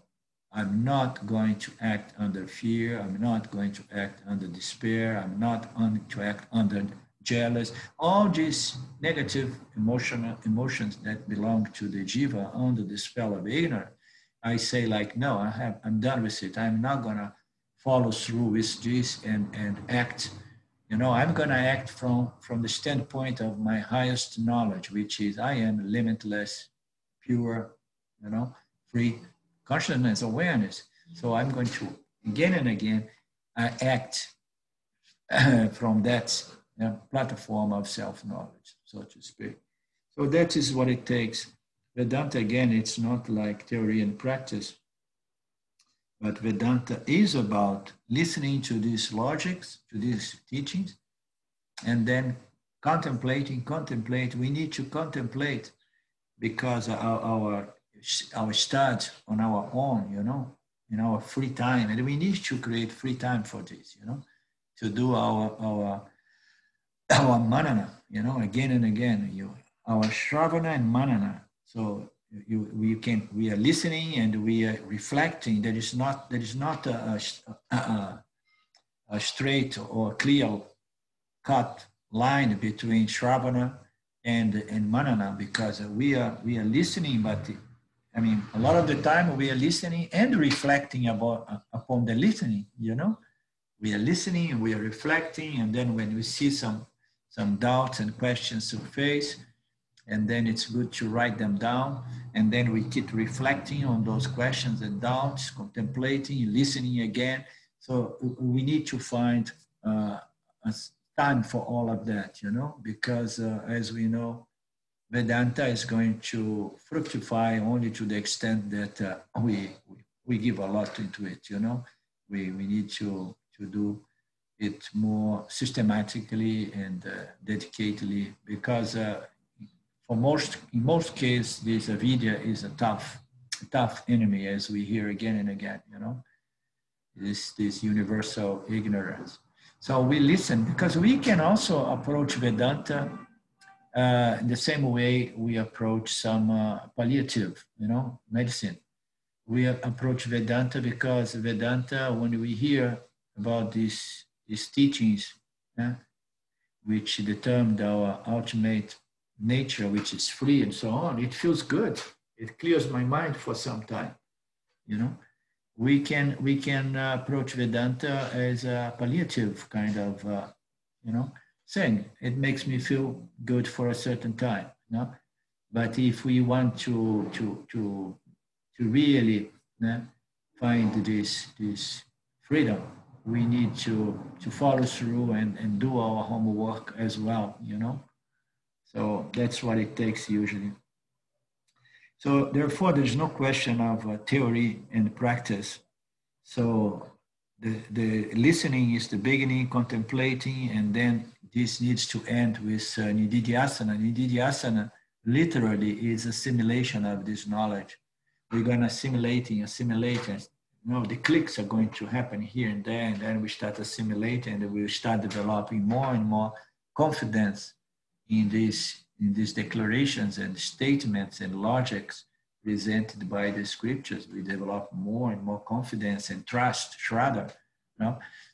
I'm not going to act under fear. I'm not going to act under despair. I'm not going to act under jealous. All these negative emotions that belong to the jiva under the spell of ignorance. I say like, no, I'm done with it. I'm not gonna follow through with this and act. I'm gonna act from the standpoint of my highest knowledge, which is I am limitless, pure, free consciousness, awareness. So I'm going to again and again act from that platform of self-knowledge, so to speak. So that is what it takes. Vedanta, again, it's not like theory and practice, but Vedanta is about listening to these logics, to these teachings, and then contemplate. We need to contemplate because our start on our own, in our free time, and we need to create free time for this, to do our manana, again and again, our shravana and manana. So we are listening and we are reflecting. There is not a straight or clear cut line between shravana and manana, because we are listening, but a lot of the time we are listening and reflecting upon the listening. We are listening, we are reflecting, and then when we see some doubts and questions to face, and then it's good to write them down, and then we keep reflecting on those questions and doubts, contemplating, listening again. So we need to find a time for all of that, because as we know, Vedanta is going to fructify only to the extent that we give a lot into it, We need to do it more systematically and dedicatedly, because in most cases, this avidya is a tough enemy, as we hear again and again, this universal ignorance. So we listen, because we can also approach Vedanta in the same way we approach some palliative, medicine. We approach Vedanta because Vedanta, when we hear about these teachings, which determine our ultimate nature, which is free and so on, it feels good. It clears my mind for some time. We can approach Vedanta as a palliative kind of thing. It makes me feel good for a certain time. But if we want to really find this freedom, we need to follow through and do our homework as well. So that's what it takes usually. So therefore, there's no question of theory and practice. So the listening is the beginning, contemplating, and then this needs to end with nididhyasana. Nididhyasana literally is assimilation of this knowledge. We're going to assimilate. The clicks are going to happen here and there, and then we start assimilating, and we start developing more and more confidence in these declarations and statements and logics presented by the scriptures. We develop more and more confidence and trust, shraddha.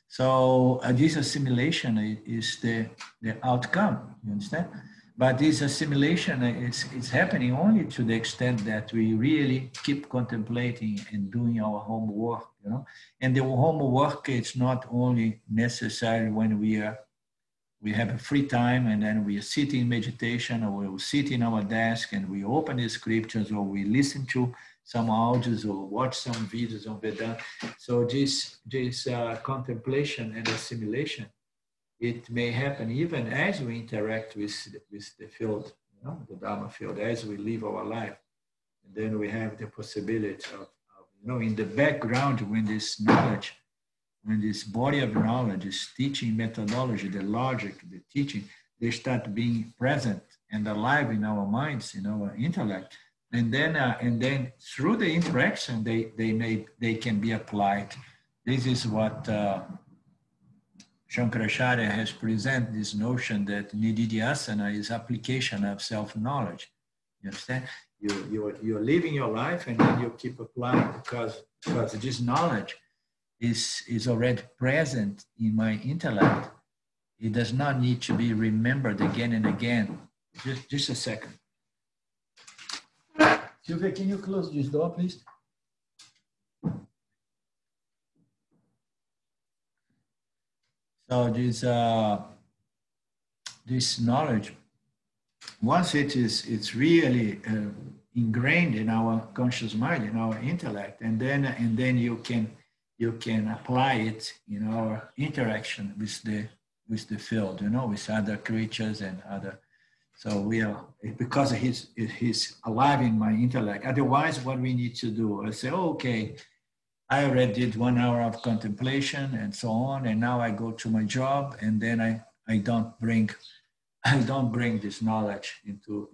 So this assimilation is the outcome, you understand? But this assimilation is happening only to the extent that we really keep contemplating and doing our homework, And the homework is not only necessary when we have a free time and then we sit in meditation, or we will sit in our desk and we open the scriptures, or we listen to some audios or watch some videos on Vedanta. So this contemplation and assimilation, it may happen even as we interact with the field, the Dharma field, as we live our life. And then we have the possibility of in the background, when this knowledge, when this body of knowledge, this teaching methodology, the logic, the teaching, they start being present and alive in our minds, in our intellect, and then through the interaction, they can be applied. This is what Shankaracharya has presented this notion that nididhyasana is application of self-knowledge. You understand? You're living your life and then you keep applying because this knowledge is already present in my intellect. It does not need to be remembered again and again. Just a second. Sylvia, can you close this door, please? So this knowledge, once it's really ingrained in our conscious mind, in our intellect, and then you can apply it in our interaction with the field, with other creatures and other. So we are, because he's alive in my intellect. Otherwise, what we need to do, I say, oh, okay, I already did 1 hour of contemplation and so on, and now I go to my job, and then I don't bring this knowledge into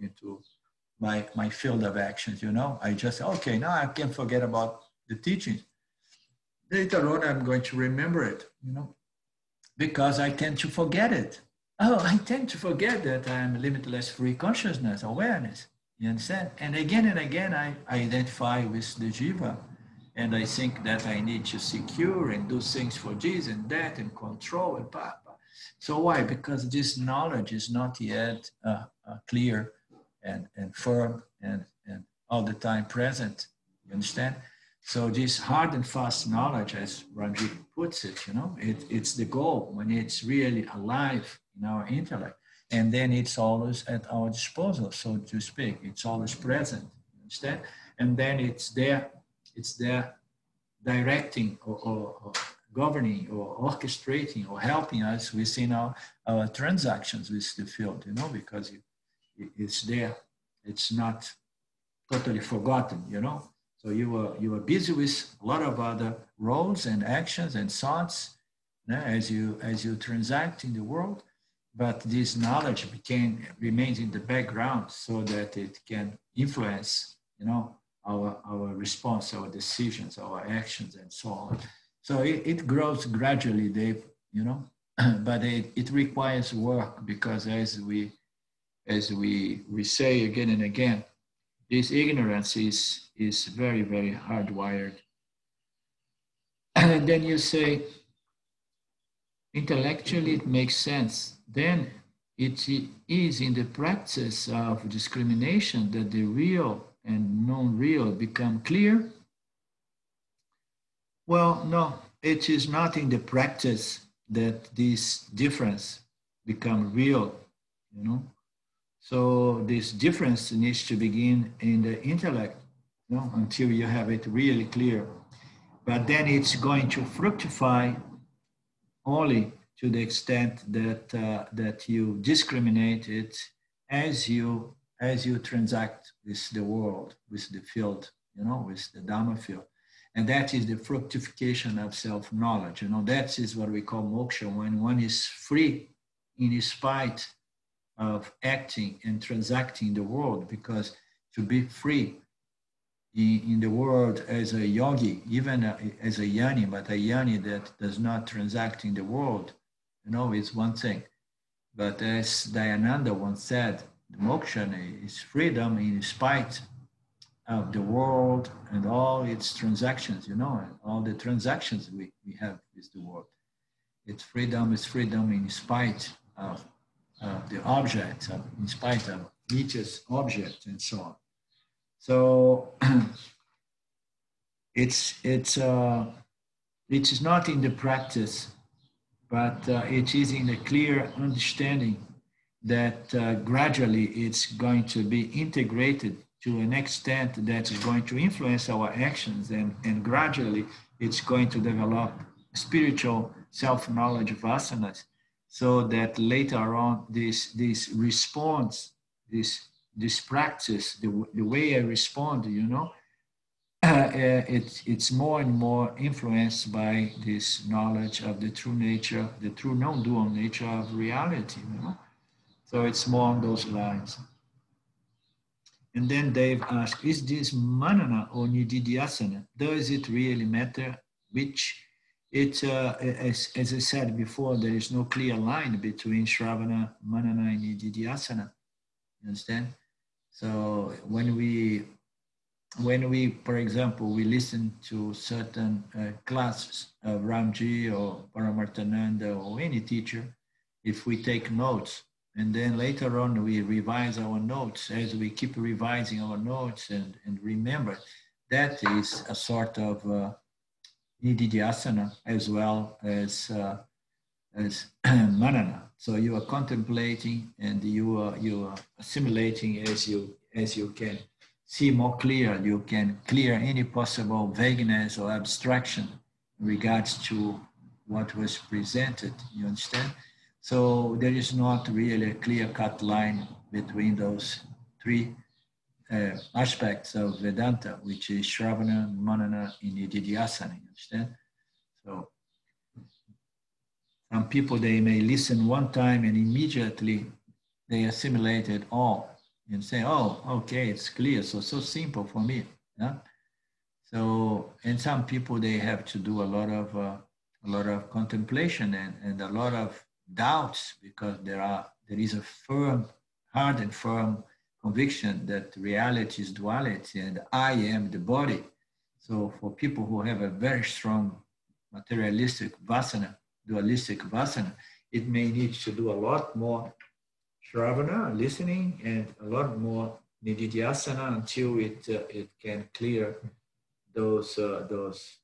my field of actions. I just, okay, now I can forget about the teaching. Later on, I'm going to remember it, because I tend to forget it. Oh, I tend to forget that I'm limitless free consciousness, awareness. You understand? And again, I identify with the jIva. And I think that I need to secure and do things for this and that and control and blah, blah. So why? Because this knowledge is not yet clear and firm and all the time present. You understand? So this hard and fast knowledge, as Ranjit puts it, it's the goal when it's really alive in our intellect. And then it's always at our disposal, so to speak. It's always present. You understand? And then it's there directing or governing or orchestrating or helping us within our transactions with the field, because it's there. It's not totally forgotten, So you are busy with a lot of other roles and actions and thoughts as you transact in the world, but this knowledge remains in the background so that it can influence, our response, our decisions, our actions, and so on. So it grows gradually, Dave, but it requires work, because as we say again and again, this ignorance is very, very hardwired. And then you say, intellectually it makes sense. Then it is in the practice of discrimination that the real and non-real become clear? Well, no, it is not in the practice that this difference become real, So this difference needs to begin in the intellect, until you have it really clear. But then it's going to fructify only to the extent that you discriminate it as you transact with the world, with the field, with the Dhamma field. And that is the fructification of self-knowledge. That is what we call moksha, when one is free in spite of acting and transacting in the world, because to be free in the world as a yogi, even as a yani, but a yani that does not transact in the world, is one thing. But as Dayananda once said, the moksha is freedom in spite of the world and all its transactions, and all the transactions we have with the world. It's freedom in spite of the object, in spite of Nietzsche's object, and so on. So it is not in the practice, but it is in a clear understanding that gradually it's going to be integrated to an extent that is going to influence our actions, and gradually it's going to develop spiritual self-knowledge vasanas, so that later on this response, this practice, the way I respond, it's more and more influenced by this knowledge of the true nature, the true non-dual nature of reality, So it's more on those lines. And then Dave asked, is this manana or nididhyasana? Does it really matter which It's, as I said before, there is no clear line between Shravana, Manana, and nididhyasana. You understand? So when we, for example, we listen to certain classes of Ramji or Paramarthananda or any teacher, if we take notes, and then later on we revise our notes, as we keep revising our notes and remember, that is a sort of nididhyasana as well as manana. So you are contemplating and you are assimilating as you can see more clear. You can clear any possible vagueness or abstraction in regards to what was presented. You understand? So there is not really a clear-cut line between those three aspects of Vedanta, which is Shravana, Manana, and nididhyasana. You understand? So some people, they may listen one time and immediately they assimilate it all and say, oh, okay, it's clear. So simple for me. Yeah? So, and some people, they have to do a lot of contemplation and a lot of doubts, because there is a hard and firm conviction that reality is duality and I am the body. So for people who have a very strong materialistic vasana, dualistic vasana, it may need to do a lot more Shravana, listening, and a lot more nididhyasana until it can clear those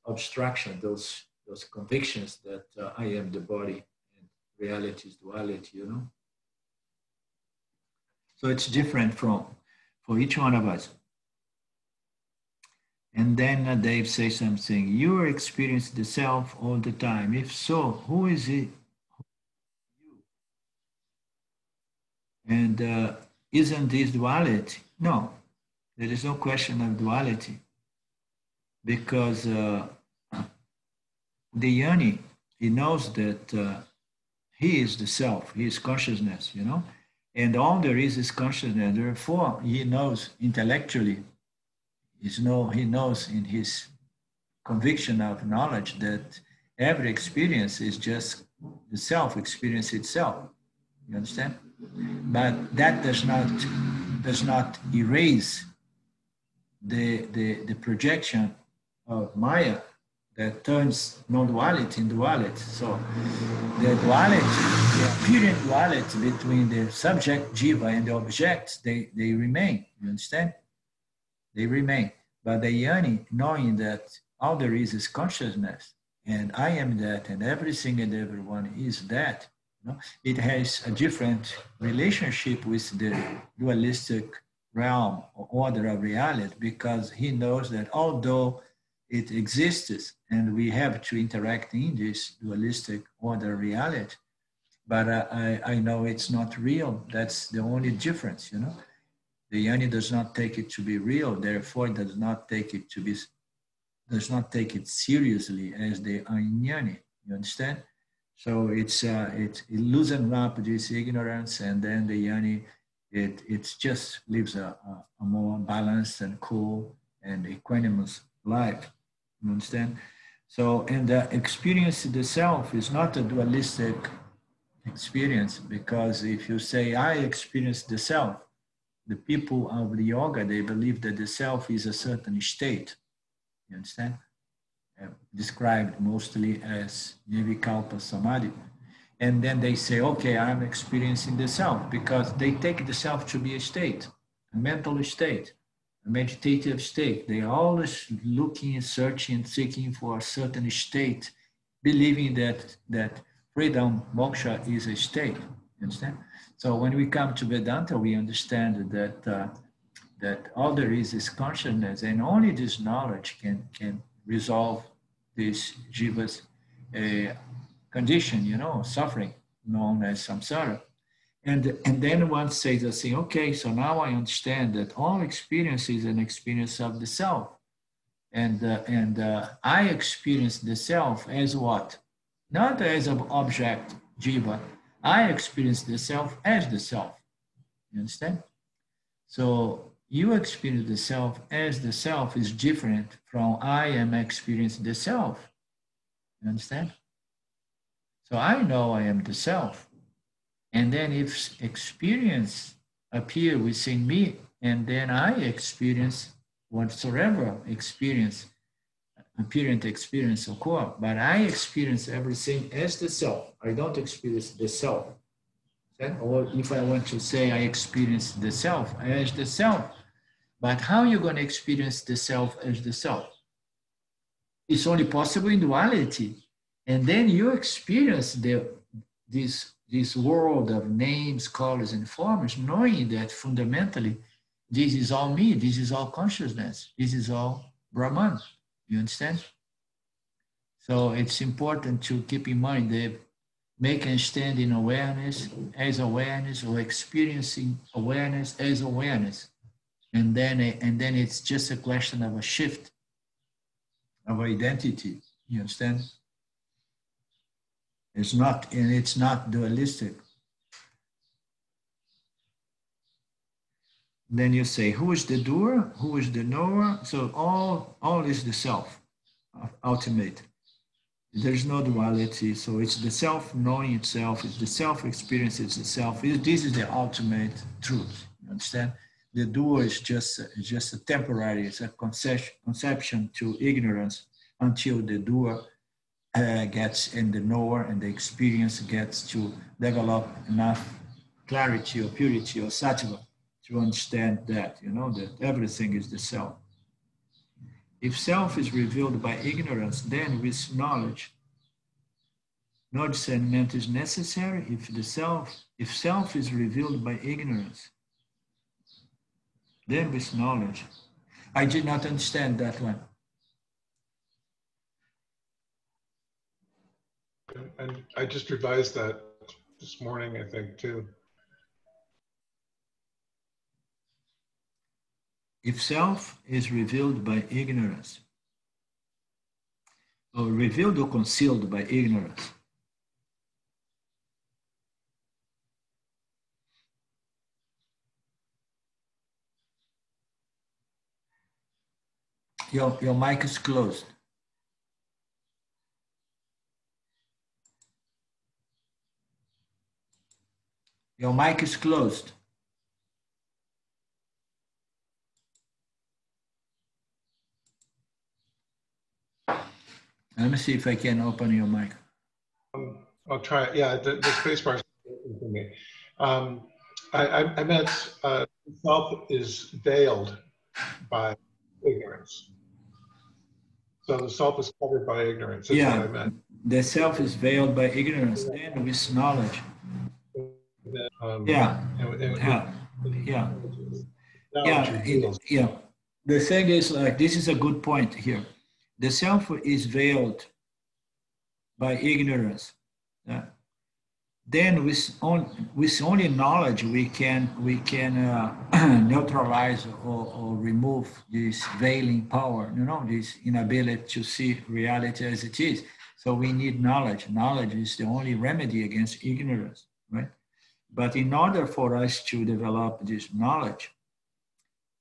obstructions, those convictions that I am the body and reality is duality, So it's different for each one of us. And then Dave says something. You experience the self all the time. If so, who is it? And isn't this duality? No, there is no question of duality, because the yoni, he knows that he is the self, he is consciousness, and all there is consciousness. Therefore, he knows intellectually, he knows in his conviction of knowledge that every experience is just the self experience itself. You understand? But that does not erase the projection of Maya that turns non-duality into duality. So the duality, the apparent duality between the subject jiva and the objects, they remain. You understand? They remain. But the yoni, knowing that all there is consciousness, and I am that, and everything and everyone is that, it has a different relationship with the dualistic realm or order of reality, because he knows that although it exists and we have to interact in this dualistic order of reality, but I know it's not real. That's the only difference, The yoni does not take it to be real, therefore does not take it seriously as the ayani. You understand? So it loosens up this ignorance, and then the yoni, it just lives a more balanced and cool and equanimous life. You understand? So, and the experience of the self is not a dualistic experience, because if you say, I experience the self, the people of the yoga, they believe that the self is a certain state. You understand? Described mostly as Nirvikalpa Samadhi. And then they say, okay, I'm experiencing the self, because they take the self to be a state, a mental state, a meditative state. They are always looking and searching and seeking for a certain state, believing that freedom, moksha, is a state. You understand? So when we come to Vedanta, we understand that all there is consciousness, and only this knowledge can resolve this jiva's condition, suffering, known as samsara. And then one says the thing, okay, so now I understand that all experience is an experience of the self. And I experience the self as what? Not as an object, jiva. I experience the self as the self. You understand? So you experience the self as the self is different from I am experiencing the self. You understand? So I know I am the self. And then if experience appear within me, and then I experience whatsoever experience, apparent experience occur, but I experience everything as the self. I don't experience the self. Or if I want to say I experience the self as the self, but how are you going to experience the self as the self? It's only possible in duality. And then you experience this world of names, colors, and forms, knowing that fundamentally, this is all me, this is all consciousness, this is all Brahman. You understand? So it's important to keep in mind that make and stand in awareness as awareness, or experiencing awareness as awareness. And then it's just a question of a shift of identity. You understand? It's not dualistic. Then you say, who is the doer? Who is the knower? So all is the self, ultimate. There's no duality. So it's the self knowing itself. It's the self experience. It's the self. This is the ultimate truth. You understand? The doer is just a temporary. It's a conception to ignorance until the doer gets in the knower, and the experience gets to develop enough clarity or purity or sattva to understand that, that everything is the self. If self is revealed by ignorance, then with knowledge, no discernment is necessary. If self is revealed by ignorance, then with knowledge. I did not understand that one. And I just revised that this morning, I think, too. If self is revealed by ignorance, or revealed or concealed by ignorance, your mic is closed. Your mic is closed. Let me see if I can open your mic. I'll try it. Yeah, the space bar is open for me. I meant self is veiled by ignorance. So the self is covered by ignorance. That's what I meant. The self is veiled by ignorance, then with knowledge. Yeah. The thing is, like, this is a good point here. The self is veiled by ignorance. Then with only knowledge we can neutralize or remove this veiling power, this inability to see reality as it is. So we need knowledge. Knowledge is the only remedy against ignorance, right? But in order for us to develop this knowledge,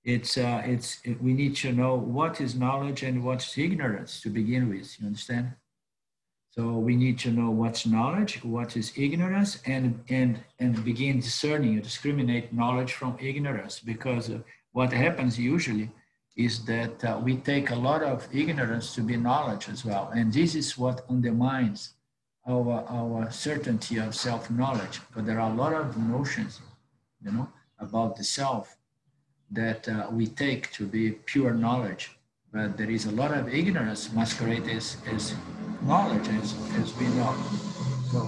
we need to know what is knowledge and what's ignorance to begin with. You understand? So we need to know what's knowledge, what is ignorance, and begin discerning, discriminate knowledge from ignorance. Because what happens usually is that we take a lot of ignorance to be knowledge as well, and this is what undermines our certainty of self-knowledge. But there are a lot of notions, about the self that we take to be pure knowledge. But there is a lot of ignorance masquerade as knowledge, as we know. So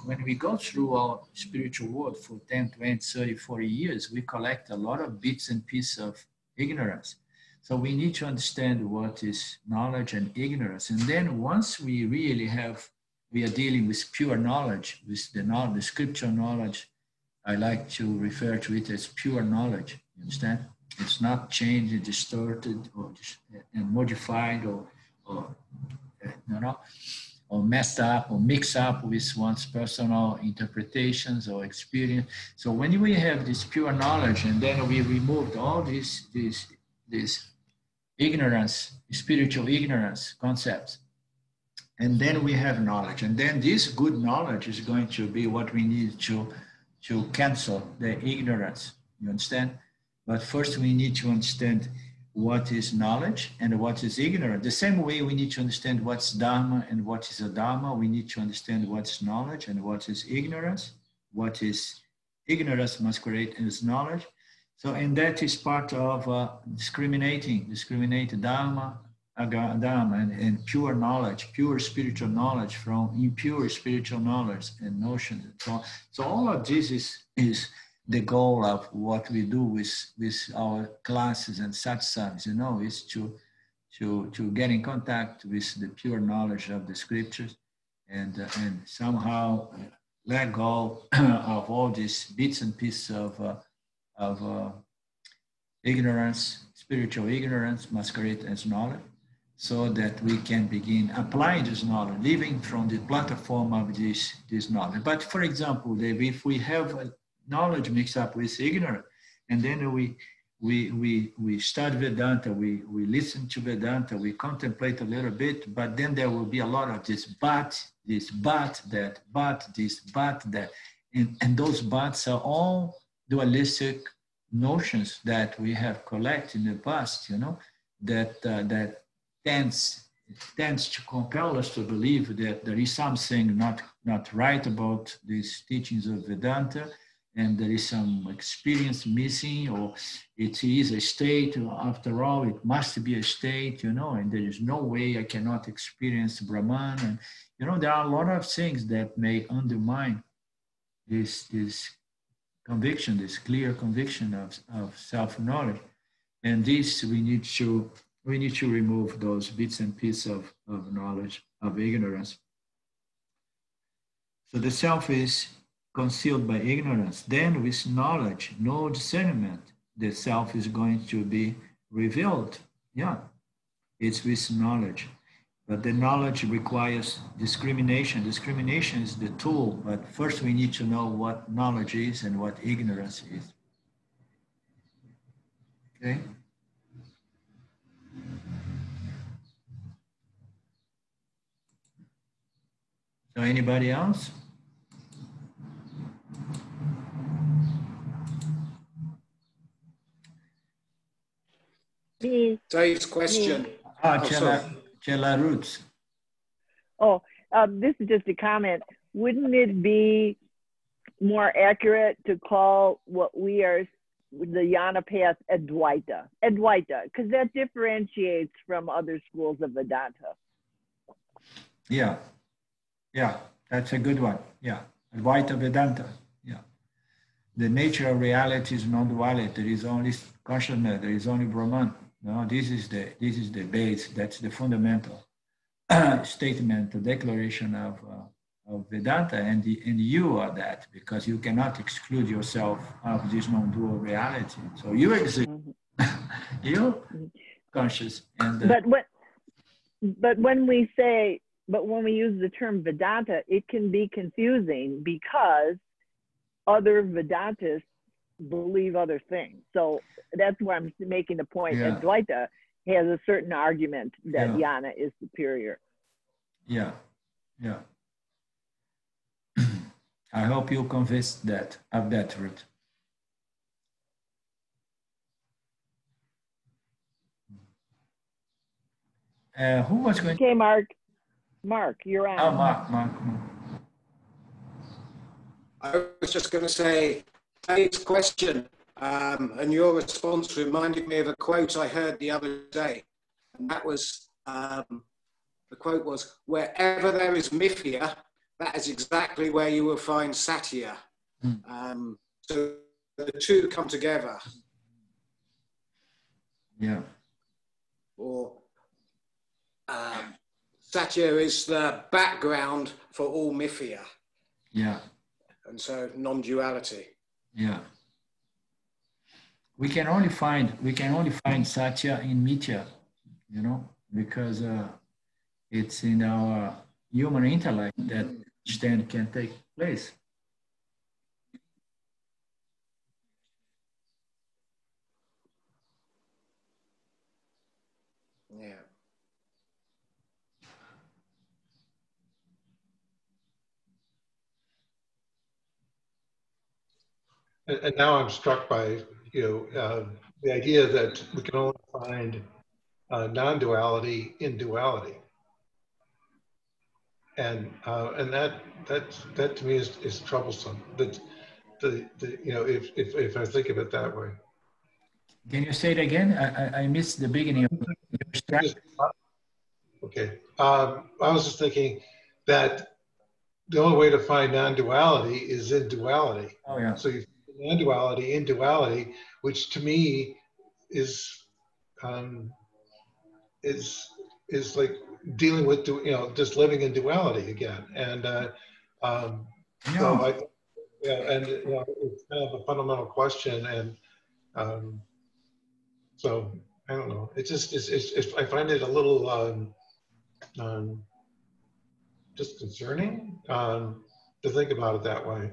when we go through our spiritual world for 10, 20, 30, 40 years, we collect a lot of bits and pieces of ignorance. So we need to understand what is knowledge and ignorance. And then once we really we are dealing with pure knowledge, with the scripture knowledge, I like to refer to it as pure knowledge. You understand? It's not changed, distorted, or modified, or messed up, or mixed up with one's personal interpretations or experience. So when we have this pure knowledge, and then we removed all this ignorance, spiritual ignorance concepts, And then we have knowledge. And then this good knowledge is going to be what we need to cancel the ignorance. You understand? But first we need to understand what is knowledge and what is ignorance. The same way we need to understand what's Dharma and what is Adharma, we need to understand what's knowledge and what is ignorance. What is ignorance masquerade as knowledge. So, and that is part of discriminate Dharma, Dharma and pure knowledge, pure spiritual knowledge from impure spiritual knowledge and notions. So all of this is the goal of what we do with our classes and satsangs, you know, is to get in contact with the pure knowledge of the scriptures and somehow let go of all these bits and pieces of ignorance, spiritual ignorance, masquerade as knowledge, so that we can begin applying this knowledge, living from the platform of this knowledge. But for example, Dave, if we have knowledge mixed up with ignorance, and then we study Vedanta, we listen to Vedanta, we contemplate a little bit, but then there will be a lot of this, that, and those buts are all dualistic notions that we have collected in the past, you know, that tends to compel us to believe that there is something not right about these teachings of Vedanta, and there is some experience missing, or it is a state, after all, it must be a state, you know, and there is no way I cannot experience Brahman. And, you know, there are a lot of things that may undermine this conviction, this clear conviction of self-knowledge. And this, we need to remove those bits and pieces of knowledge, of ignorance. So the self is concealed by ignorance. Then with knowledge, no discernment, the self is going to be revealed. Yeah, it's with knowledge. But the knowledge requires discrimination. Discrimination is the tool, but first we need to know what knowledge is and what ignorance is. Okay? So anybody else? Me. Dave's question. Chela Roots. This is just a comment. Wouldn't it be more accurate to call what we are the Jnana path Advaita, because that differentiates from other schools of Vedanta. Yeah, that's a good one. Yeah, Advaita Vedanta. Yeah, the nature of reality is non-duality. There is only consciousness. There is only Brahman. No, this is the base. That's the fundamental statement, the declaration of Vedanta, and you are that, because you cannot exclude yourself of this non-dual reality. So you exist, you're conscious, and but when we use the term Vedanta, it can be confusing because other Vedantists believe other things. So that's why I'm making the point that Advaita has a certain argument that Jnana is superior. Yeah. I hope you convinced of that truth. Who was going? Okay, Mark. Mark, you're on. Oh, Mark. I was just going to say, Dave's question and your response reminded me of a quote I heard the other day. And that was, the quote was, "Wherever there is mithya, that is exactly where you will find satya." So the two come together. Yeah. Or satya is the background for all mithya. Yeah. And so non-duality. Yeah. We can only find satya in mithya, you know, because it's in our human intellect that understanding can take place. Yeah. and now I'm struck by, the idea that we can only find non-duality in duality. And that to me is troublesome. That if I think of it that way. Can you say it again? I missed the beginning of your Okay. I was just thinking that the only way to find non-duality is in duality. Oh yeah. So you find non-duality in duality, which to me is like dealing with just living in duality again. And so it's kind of a fundamental question, and so I don't know. It's just I find it a little just concerning to think about it that way.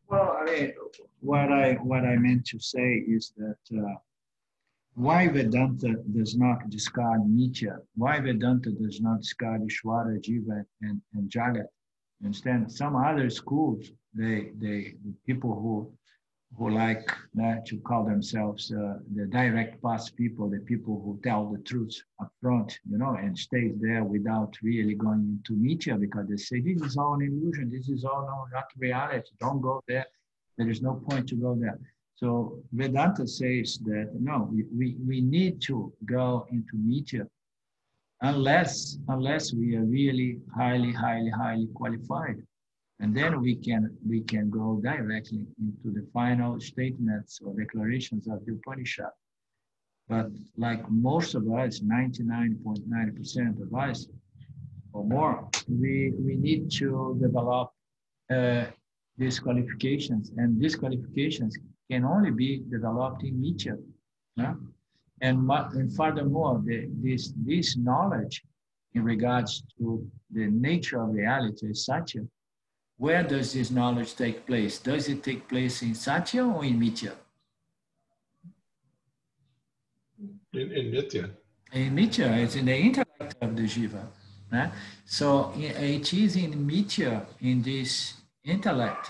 Well, I mean, what I meant to say is that why Vedanta does not discard Nitya, why Vedanta does not discard Ishvara, Jiva, and Jagat. You understand? Some other schools, the people who like to call themselves the direct path people, the people who tell the truth up front, and stay there without really going into Nitya, because they say this is all an illusion, this is all not reality, don't go there, there is no point to go there. So Vedanta says that no, we need to go into Nitya unless we are really highly qualified. And then we can go directly into the final statements or declarations of the Upanishad. But like most of us, 99.9% of us or more, we need to develop these qualifications, and these qualifications can only be developed in Nitya. Yeah? And furthermore, this knowledge in regards to the nature of reality is Satya. Where does this knowledge take place? Does it take place in Satya or in Mithya? In Nitya. In Mithya, it's in the intellect of the Jiva. Right? So it is in Mithya, in this intellect,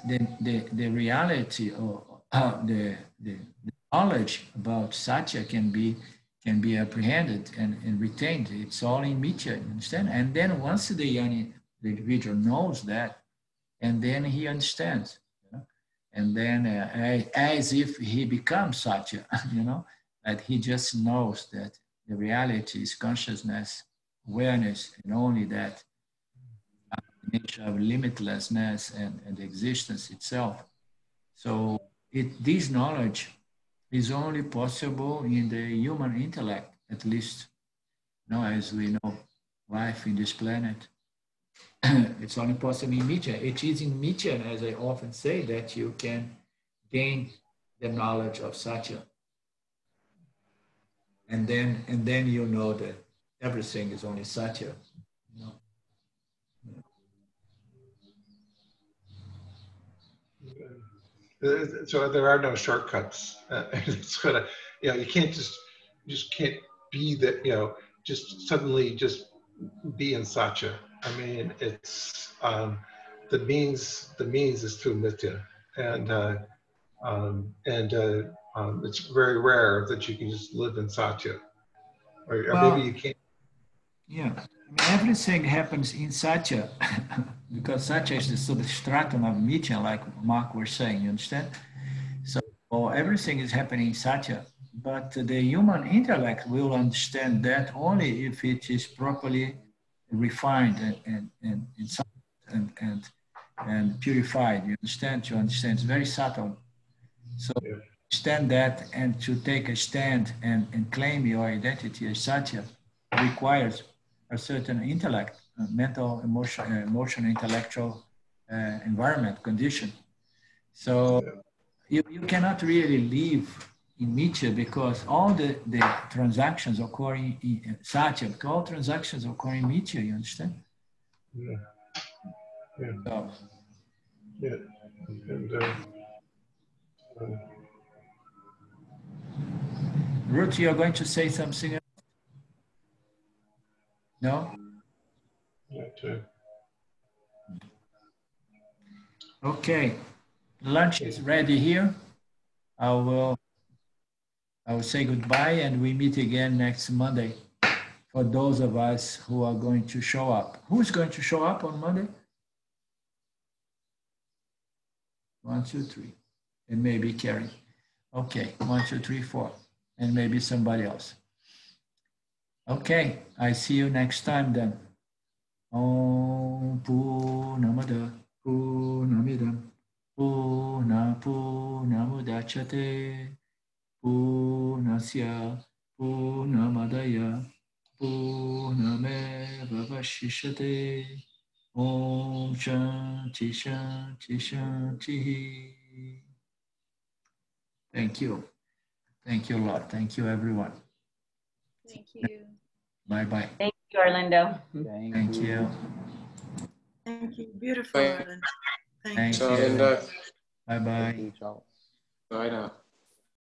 the reality or the knowledge about Satya can be apprehended and retained. It's all in Mithya, you understand? And then once the individual knows that, and then he understands, and then as if he becomes Satya, that he just knows that the reality is consciousness, awareness, and only that nature of limitlessness and the existence itself. So this knowledge is only possible in the human intellect, at least, as we know, life in this planet. It's only possible in Mithya. It is in Mithya, as I often say, that you can gain the knowledge of Satya. And then you know that everything is only Satya. So there are no shortcuts. It's gonna, you can't just can't be that, just suddenly just be in Satya. I mean, it's the means is through Nitya, and it's very rare that you can just live in Satya, or maybe you can't. Yeah, I mean, everything happens in Satya because Satya is the substratum of Mithya, like Mark was saying, you understand? So everything is happening in Satya, but the human intellect will understand that only if it is properly refined and purified, you understand? To understand, it's very subtle. So understand that, and to take a stand and claim your identity as Satya requires a certain intellect, mental, emotional, intellectual environment, condition. So you cannot really live in Mithya because all the transactions occur in Satya, because all transactions occur in Mithya, you understand? Yeah. Yeah. So, yeah. And, Ruth, you're going to say something else? No? Yeah, too. Okay. lunch is ready here. I will say goodbye and we meet again next Monday for those of us who are going to show up. Who's going to show up on Monday? 1, 2, 3. And maybe Carrie. Okay, 1, 2, 3, 4. And maybe somebody else. Okay, I see you next time then. Om Purnamada Purnamidam Purnamudachyate Purnasya Purnamadaya Purnameva Vashishate. Om Shanti Shanti Shanti. Thank you. Thank you a lot. Thank you, everyone. Thank you. Bye-bye. Thank you, Orlando. Thank you. Thank you. Beautiful, Orlando. Thank Thank you. you. Linda. Bye-bye. Ciao. Bye now.